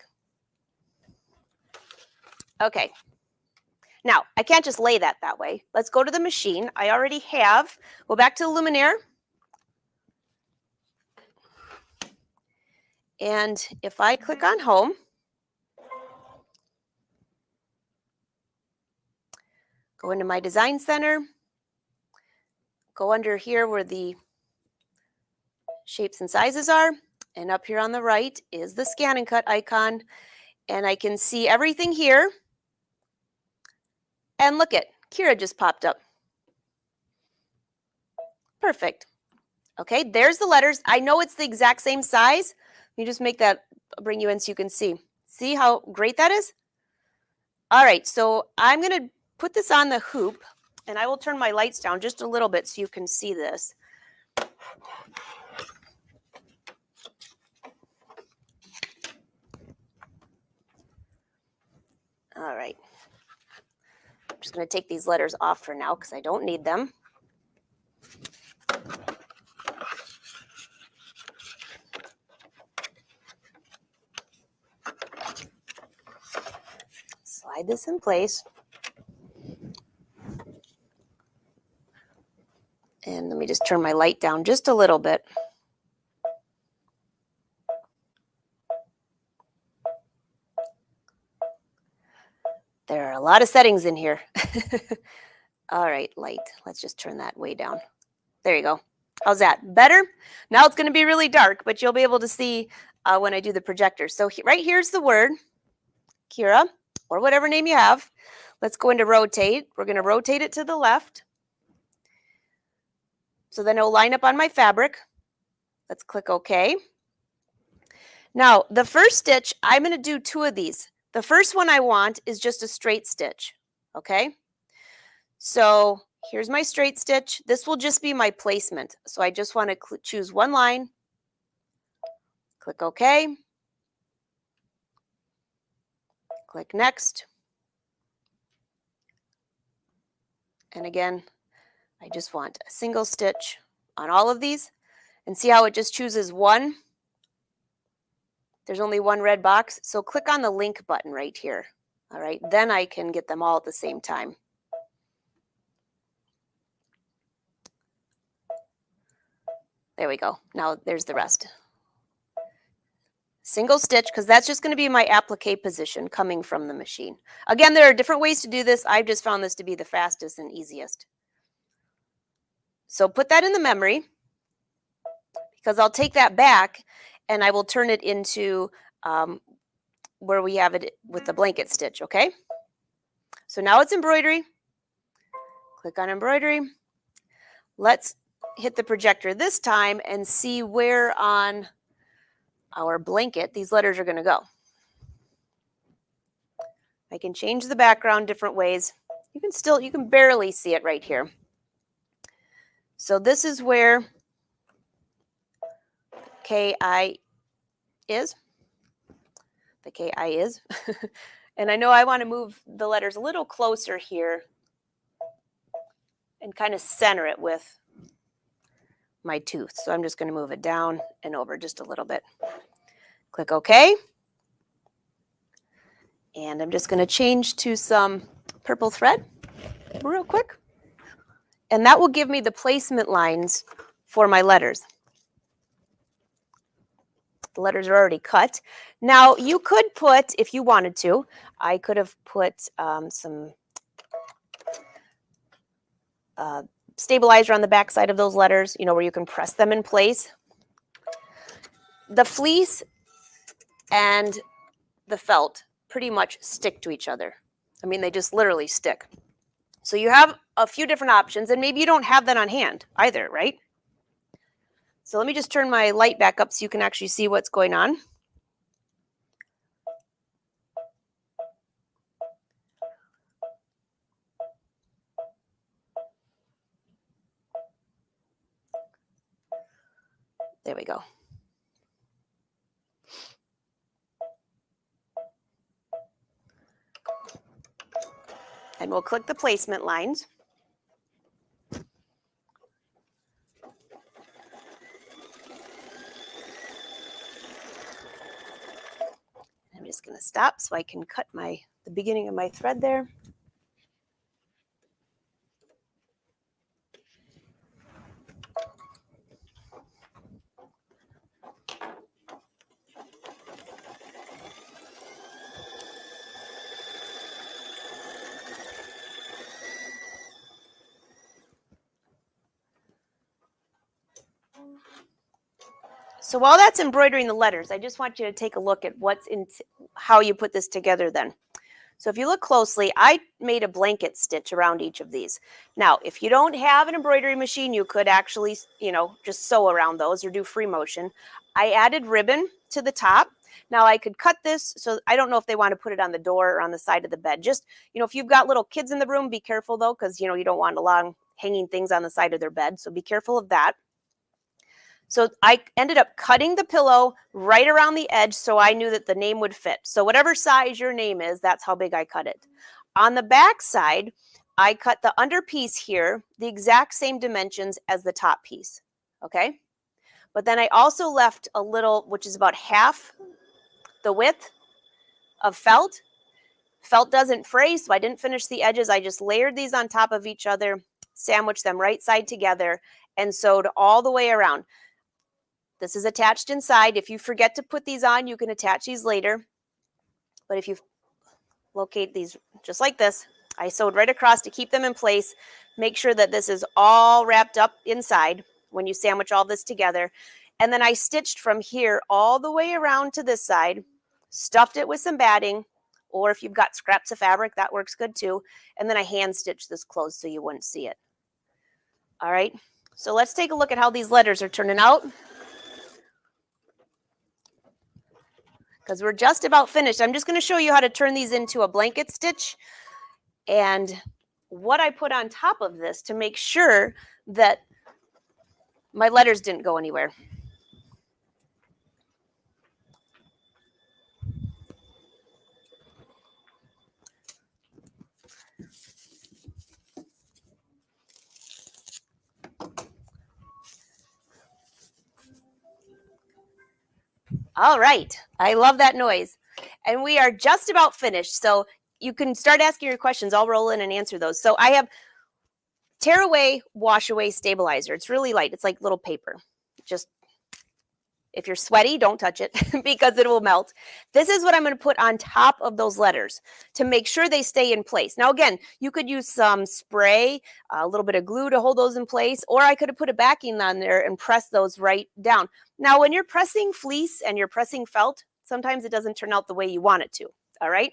[SPEAKER 1] Okay. Now, I can't just lay that way. Let's go to the machine. I already have. Go back to the Luminaire. And if I click on home, go into my design center, go under here where the shapes and sizes are. And up here on the right is the ScanNCut icon. And I can see everything here. And look at, Kira just popped up. Perfect. Okay, there's the letters. I know it's the exact same size. You just make that, I'll bring you in so you can see. See how great that is? All right, so I'm going to put this on the hoop. And I will turn my lights down just a little bit so you can see this. All right. I'm just going to take these letters off for now because I don't need them. Slide this in place. And let me just turn my light down just a little bit. There are a lot of settings in here. All right, light. Let's just turn that way down. There you go. How's that? Better? Now it's going to be really dark, but you'll be able to see when I do the projector. So right here's the word, Kira, or whatever name you have. Let's go into rotate. We're going to rotate it to the left. So then it'll line up on my fabric. Let's click OK. Now, the first stitch, I'm going to do 2 of these. The first one I want is just a straight stitch, okay? So here's my straight stitch. This will just be my placement. So I just want to choose one line, click OK, click Next. And again, I just want a single stitch on all of these. And see how it just chooses one? There's only one red box, so click on the link button right here. All right, then I can get them all at the same time. There we go. Now there's the rest. Single stitch, because that's just going to be my applique position coming from the machine. Again, there are different ways to do this. I've just found this to be the fastest and easiest. So put that in the memory, because I'll take that back and I will turn it into where we have it with the blanket stitch, okay? So now it's embroidery. Click on embroidery. Let's hit the projector this time and see where on our blanket these letters are going to go. I can change the background different ways. You can barely see it right here. So this is where KI is. The KI is. And I know I want to move the letters a little closer here and kind of center it with my tooth. So I'm just going to move it down and over just a little bit. Click OK. And I'm just going to change to some purple thread real quick. And that will give me the placement lines for my letters. The letters are already cut. Now, you could put, if you wanted to, I could have put some stabilizer on the back side of those letters, you know, where you can press them in place. The fleece and the felt pretty much stick to each other. I mean, they just literally stick. So you have a few different options, and maybe you don't have that on hand either, right? So let me just turn my light back up so you can actually see what's going on. There we go. And we'll click the placement lines. I'm just going to stop so I can cut the beginning of my thread there. So while that's embroidering the letters, I just want you to take a look at how you put this together then. So if you look closely, I made a blanket stitch around each of these. Now, if you don't have an embroidery machine, you could actually, just sew around those or do free motion. I added ribbon to the top. Now I could cut this, so I don't know if they want to put it on the door or on the side of the bed. Just, if you've got little kids in the room, be careful though, because, you don't want long hanging things on the side of their bed. So be careful of that. So I ended up cutting the pillow right around the edge so I knew that the name would fit. So whatever size your name is, that's how big I cut it. On the back side, I cut the under piece here the exact same dimensions as the top piece, okay? But then I also left a little, which is about half the width of felt. Felt doesn't fray, so I didn't finish the edges. I just layered these on top of each other, sandwiched them right side together, and sewed all the way around. This is attached inside. If you forget to put these on, you can attach these later. But if you locate these just like this, I sewed right across to keep them in place. Make sure that this is all wrapped up inside when you sandwich all this together. And then I stitched from here all the way around to this side, stuffed it with some batting, or if you've got scraps of fabric, that works good too. And then I hand stitched this closed so you wouldn't see it. All right, so let's take a look at how these letters are turning out. Because we're just about finished. I'm just going to show you how to turn these into a blanket stitch and what I put on top of this to make sure that my letters didn't go anywhere. All right, I love that noise. And we are just about finished, so you can start asking your questions. I'll roll in and answer those. So I have tear away, wash away stabilizer. It's really light. It's like little paper. Just, if you're sweaty, don't touch it because it will melt. This is what I'm going to put on top of those letters to make sure they stay in place. Now, again, you could use some spray, a little bit of glue to hold those in place, or I could have put a backing on there and press those right down. Now, when you're pressing fleece and you're pressing felt, sometimes it doesn't turn out the way you want it to, all right?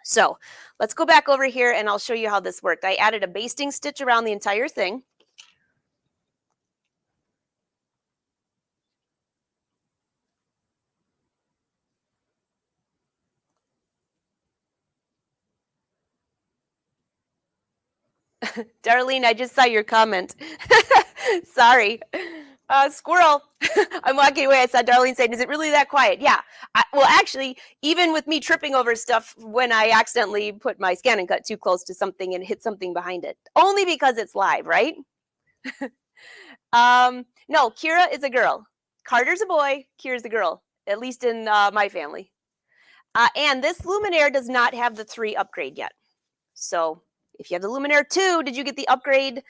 [SPEAKER 1] So let's go back over here and I'll show you how this worked. I added a basting stitch around the entire thing. Darlene, I just saw your comment. Sorry. Squirrel. I'm walking away. I saw Darlene saying, is it really that quiet? Yeah. Well, actually, even with me tripping over stuff when I accidentally put my ScanNCut too close to something and hit something behind it. Only because it's live, right? No, Kira is a girl. Carter's a boy. Kira's a girl, at least in my family. And this Luminaire does not have the 3 upgrade yet. So if you have the Luminaire 2, did you get the upgrade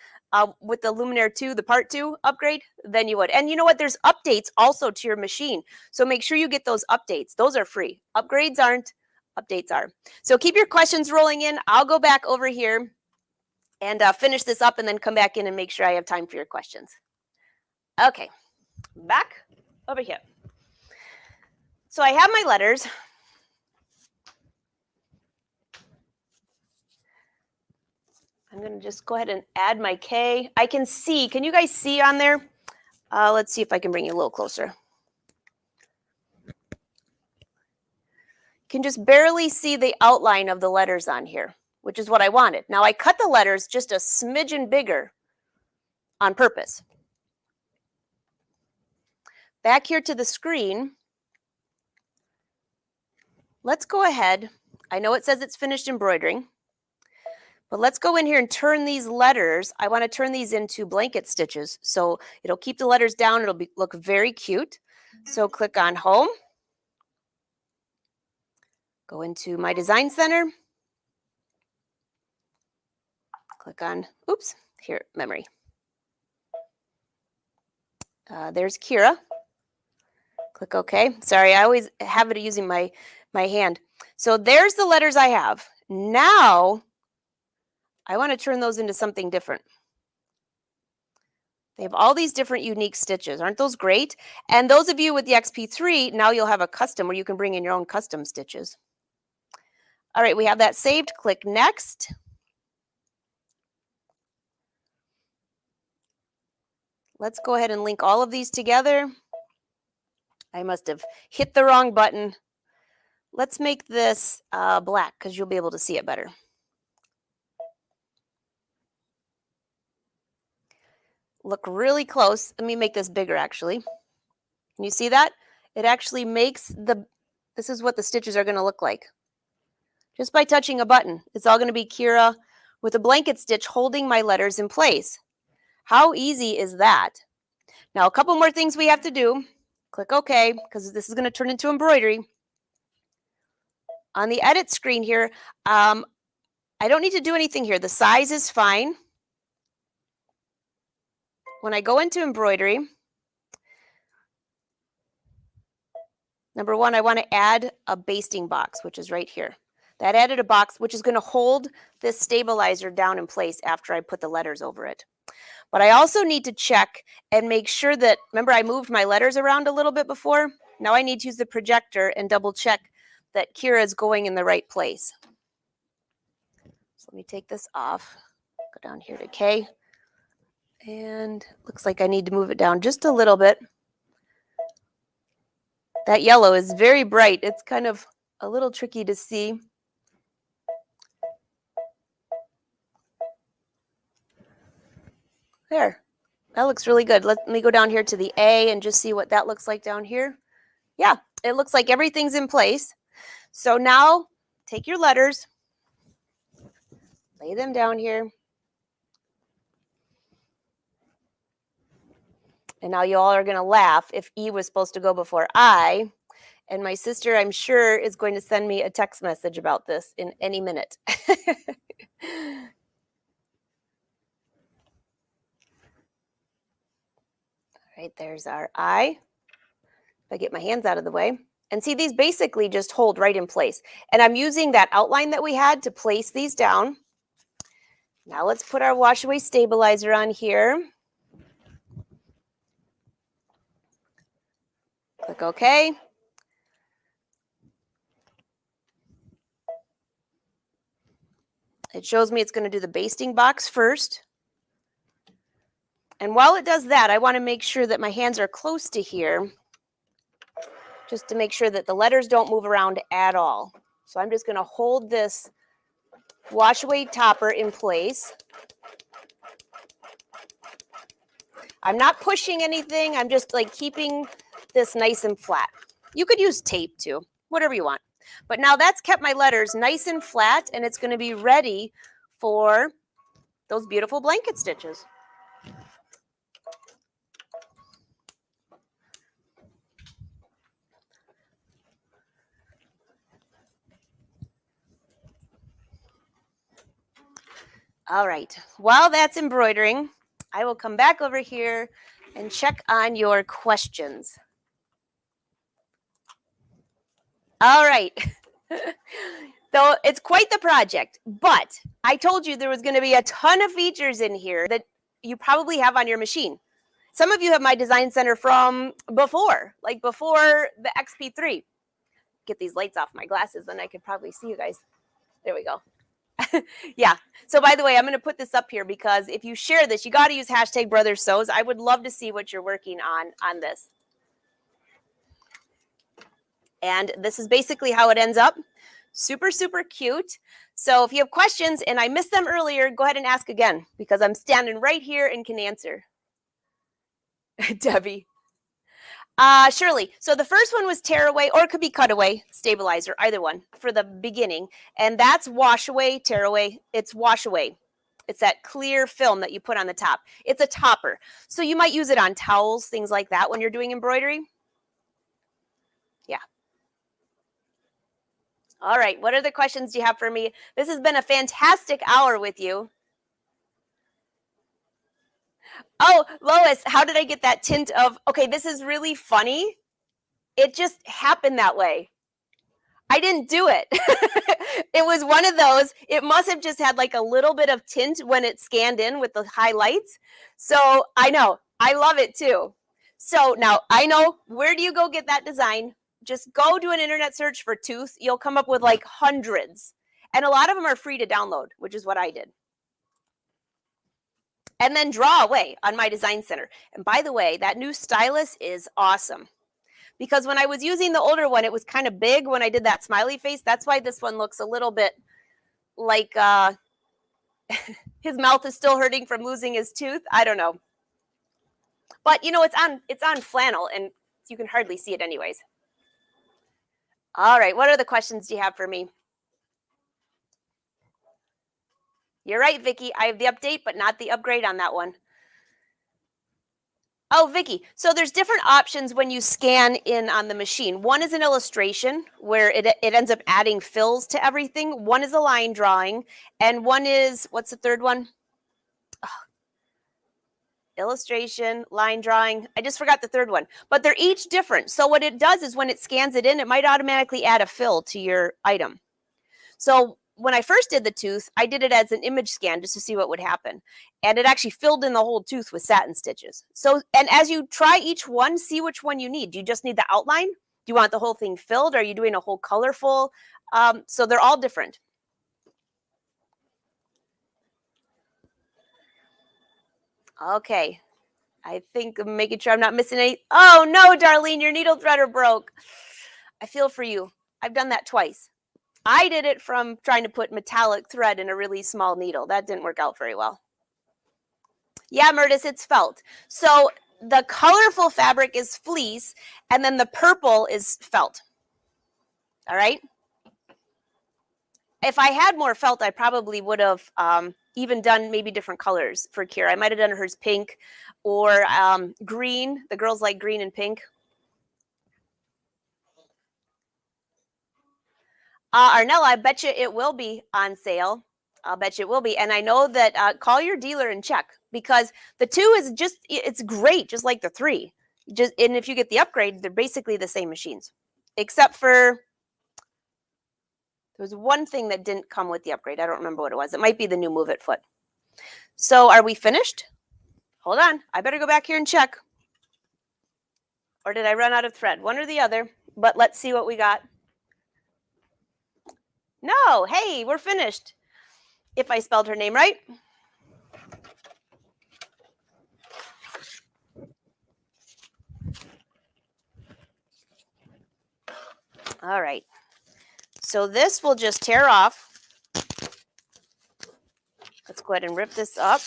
[SPEAKER 1] with the Luminaire 2, the part 2 upgrade? Then you would. And you know what? There's updates also to your machine. So make sure you get those updates. Those are free. Upgrades aren't. Updates are. So keep your questions rolling in. I'll go back over here and finish this up and then come back in and make sure I have time for your questions. Okay. Back over here. So I have my letters. I'm going to just go ahead and add my K. I can see. Can you guys see on there? Let's see if I can bring you a little closer. You can just barely see the outline of the letters on here, which is what I wanted. Now I cut the letters just a smidgen bigger on purpose. Back here to the screen, let's go ahead. I know it says it's finished embroidering, but let's go in here and turn these letters. I want to turn these into blanket stitches. So it'll keep the letters down. It'll look very cute. So click on Home. Go into my Design Center. Click on, oops, here, Memory. There's Kira. Click OK. Sorry, I always have it using my hand. So there's the letters I have. Now, I want to turn those into something different. They have all these different unique stitches. Aren't those great? And those of you with the XP3, now you'll have a custom where you can bring in your own custom stitches. All right, we have that saved. Click Next. Let's go ahead and link all of these together. I must have hit the wrong button. Let's make this black because you'll be able to see it better. Look really close. Let me make this bigger, actually. Can you see that? It actually makes this is what the stitches are going to look like. Just by touching a button. It's all going to be Kira with a blanket stitch holding my letters in place. How easy is that? Now, a couple more things we have to do. Click OK, because this is going to turn into embroidery. On the edit screen here, I don't need to do anything here. The size is fine. When I go into embroidery, number one, I want to add a basting box, which is right here. That added a box, which is going to hold this stabilizer down in place after I put the letters over it. But I also need to check and make sure that, remember I moved my letters around a little bit before? Now I need to use the projector and double check that Kira is going in the right place. So let me take this off, go down here to K. And looks like I need to move it down just a little bit. That yellow is very bright. It's kind of a little tricky to see. There, that looks really good. Let me go down here to the A and just see what that looks like down here. Yeah, it looks like everything's in place. So now take your letters, lay them down here. And now you all are going to laugh if E was supposed to go before I. And my sister, I'm sure, is going to send me a text message about this in any minute. All right, there's our I. If I get my hands out of the way. And see, these basically just hold right in place. And I'm using that outline that we had to place these down. Now let's put our wash away stabilizer on here. Click OK. It shows me it's going to do the basting box first. And while it does that, I want to make sure that my hands are close to here, just to make sure that the letters don't move around at all. So I'm just going to hold this wash away topper in place. I'm not pushing anything. I'm just like keeping this nice and flat. You could use tape too, whatever you want. But now that's kept my letters nice and flat, and it's going to be ready for those beautiful blanket stitches. All right, while that's embroidering, I will come back over here and check on your questions. All right. So it's quite the project, but I told you there was going to be a ton of features in here that you probably have on your machine. Some of you have my design center from before, like before the XP3. Get these lights off my glasses, then I could probably see you guys. There we go. Yeah. So by the way, I'm going to put this up here because if you share this, you got to use hashtag Brother Sews. I would love to see what you're working on this. And this is basically how it ends up. Super, super cute. So if you have questions and I missed them earlier, go ahead and ask again because I'm standing right here and can answer. Debbie. Shirley. So the first one was tear away, or it could be cutaway, stabilizer, either one for the beginning. And that's wash away, tear away. It's wash away. It's that clear film that you put on the top. It's a topper. So you might use it on towels, things like that when you're doing embroidery. Yeah. All right. What other questions do you have for me? This has been a fantastic hour with you. Oh, Lois, how did I get that tint of, okay, this is really funny. It just happened that way. I didn't do it. It was one of those, it must have just had like a little bit of tint when it scanned in with the highlights. So I know, I love it too. So now I know, where do you go get that design? Just go do an internet search for tooth. You'll come up with like hundreds. And a lot of them are free to download, which is what I did. And then draw away on my design center. And by the way, that new stylus is awesome. Because when I was using the older one, it was kind of big when I did that smiley face. That's why this one looks a little bit like his mouth is still hurting from losing his tooth. I don't know. But you know, it's on flannel and you can hardly see it anyways. All right, what other questions do you have for me? You're right, Vicky. I have the update, but not the upgrade on that one. Oh, Vicky. So there's different options when you scan in on the machine. One is an illustration where it ends up adding fills to everything. One is a line drawing. And one is, what's the third one? Oh, illustration, line drawing. I just forgot the third one. But they're each different. So what it does is when it scans it in, it might automatically add a fill to your item. So when I first did the tooth, I did it as an image scan just to see what would happen. And it actually filled in the whole tooth with satin stitches. So, and as you try each one, see which one you need. Do you just need the outline? Do you want the whole thing filled? Are you doing a whole colorful? So they're all different. Okay. I think I'm making sure I'm not missing any. Oh no, Darlene, your needle threader broke. I feel for you. I've done that twice. I did it from trying to put metallic thread in a really small needle. That didn't work out very well. Yeah, Murtis, it's felt. So the colorful fabric is fleece, and then the purple is felt. All right? If I had more felt, I probably would have even done maybe different colors for Kira. I might have done hers pink or green. The girls like green and pink. Arnella, I bet you it will be on sale. I'll bet you it will be. And I know that call your dealer and check because the 2 is just, it's great, just like the 3. And if you get the upgrade, they're basically the same machines. Except for, there was one thing that didn't come with the upgrade. I don't remember what it was. It might be the new Move It foot. So are we finished? Hold on. I better go back here and check. Or did I run out of thread? One or the other. But let's see what we got. No, hey, we're finished. if I spelled her name right. All right. So this will just tear off. Let's go ahead and rip this up.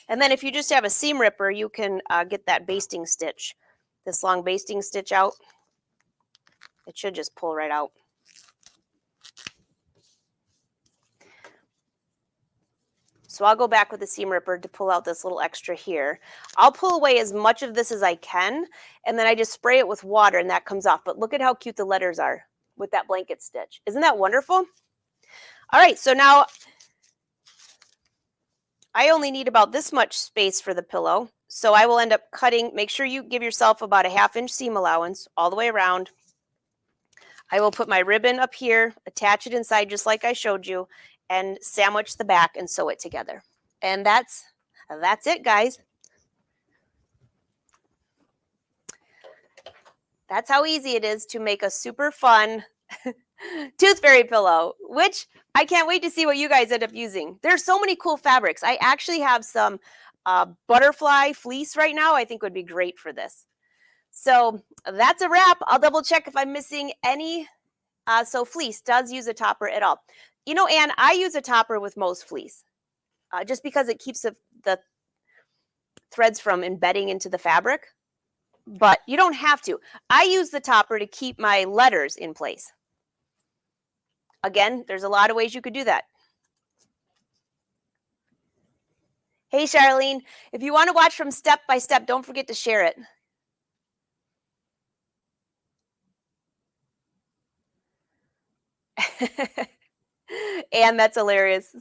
[SPEAKER 1] And then if you just have a seam ripper, you can get that basting stitch, this long basting stitch out. It should just pull right out. So I'll go back with the seam ripper to pull out this little extra here. I'll pull away as much of this as I can, and then I just spray it with water and that comes off. But look at how cute the letters are with that blanket stitch. Isn't that wonderful? All right, so now I only need about this much space for the pillow. So I will end up cutting, make sure you give yourself about a 1/2 inch seam allowance all the way around. I will put my ribbon up here, attach it inside just like I showed you, and sandwich the back and sew it together. And that's it, guys. That's how easy it is to make a super fun tooth fairy pillow, which I can't wait to see what you guys end up using. There's so many cool fabrics. I actually have some butterfly fleece right now I think would be great for this. So that's a wrap. I'll double check if I'm missing any. So fleece does use a topper at all. You know, Anne, I use a topper with most fleece just because it keeps the threads from embedding into the fabric. But you don't have to. I use the topper to keep my letters in place. Again, there's a lot of ways you could do that. Hey, Charlene, if you want to watch from step by step, don't forget to share it. And that's hilarious.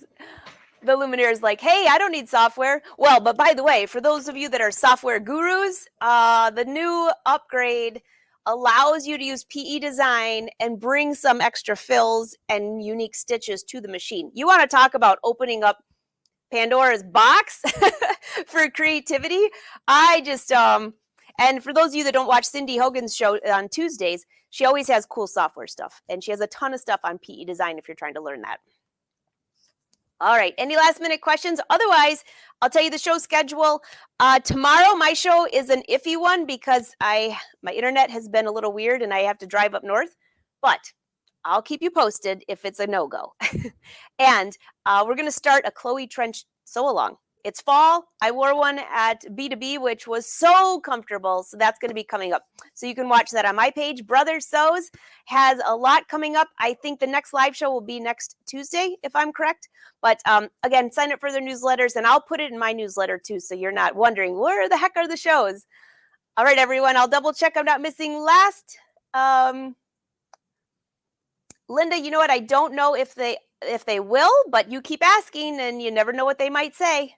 [SPEAKER 1] The Luminaire is like, hey, I don't need software. Well, but by the way, for those of you that are software gurus, the new upgrade allows you to use PE design and bring some extra fills and unique stitches to the machine. You want to talk about opening up Pandora's box for creativity? I just, and for those of you that don't watch Cindy Hogan's show on Tuesdays, she always has cool software stuff. And she has a ton of stuff on PE design if you're trying to learn that. All right, any last minute questions? Otherwise, I'll tell you the show schedule. Tomorrow, my show is an iffy one because my internet has been a little weird and I have to drive up north, but I'll keep you posted if it's a no-go. And we're going to start a Chloe Trench sew-along. It's fall. I wore one at B2B, which was so comfortable. So that's going to be coming up. So you can watch that on my page. Brother Sews has a lot coming up. I think the next live show will be next Tuesday, if I'm correct. But again, sign up for their newsletters, and I'll put it in my newsletter too, so you're not wondering, where the heck are the shows? All right, everyone, I'll double check I'm not missing last. Linda, you know what? I don't know if they will, but you keep asking, and you never know what they might say.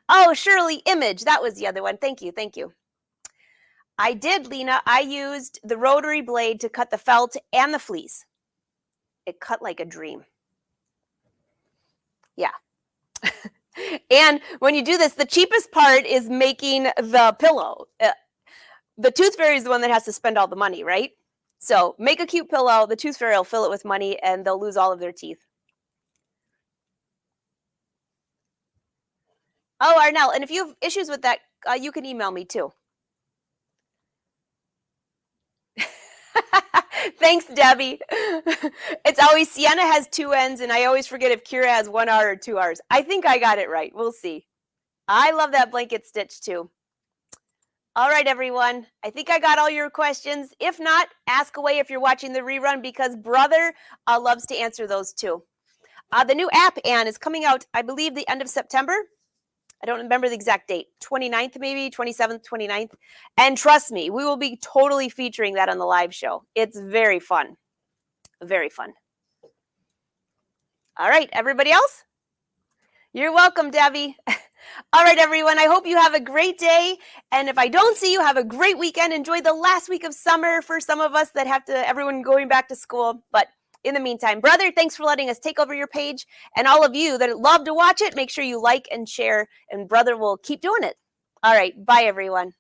[SPEAKER 1] Oh, Shirley, image. That was the other one. Thank you. Thank you. I did, Lena. I used the rotary blade to cut the felt and the fleece. It cut like a dream. Yeah. And when you do this, the cheapest part is making the pillow. The tooth fairy is the one that has to spend all the money, right? So make a cute pillow. The tooth fairy will fill it with money and they'll lose all of their teeth. Oh, Arnell, and if you have issues with that, you can email me too. Thanks, Debbie. It's always Sienna has 2 N's, and I always forget if Kira has 1 R or 2 R's. I think I got it right. We'll see. I love that blanket stitch too. All right, everyone. I think I got all your questions. If not, ask away if you're watching the rerun because Brother loves to answer those too. The new app, Anne, is coming out, I believe, the end of September. I don't remember the exact date, 29th maybe, 27th, 29th. And trust me, we will be totally featuring that on the live show. It's very fun. Very fun. All right, everybody else? You're welcome, Debbie. All right, everyone, I hope you have a great day. And if I don't see you, have a great weekend. Enjoy the last week of summer for some of us that have to, everyone going back to school. But in the meantime, brother, thanks for letting us take over your page. And all of you that love to watch it, make sure you like and share, and brother will keep doing it. All right. Bye, everyone.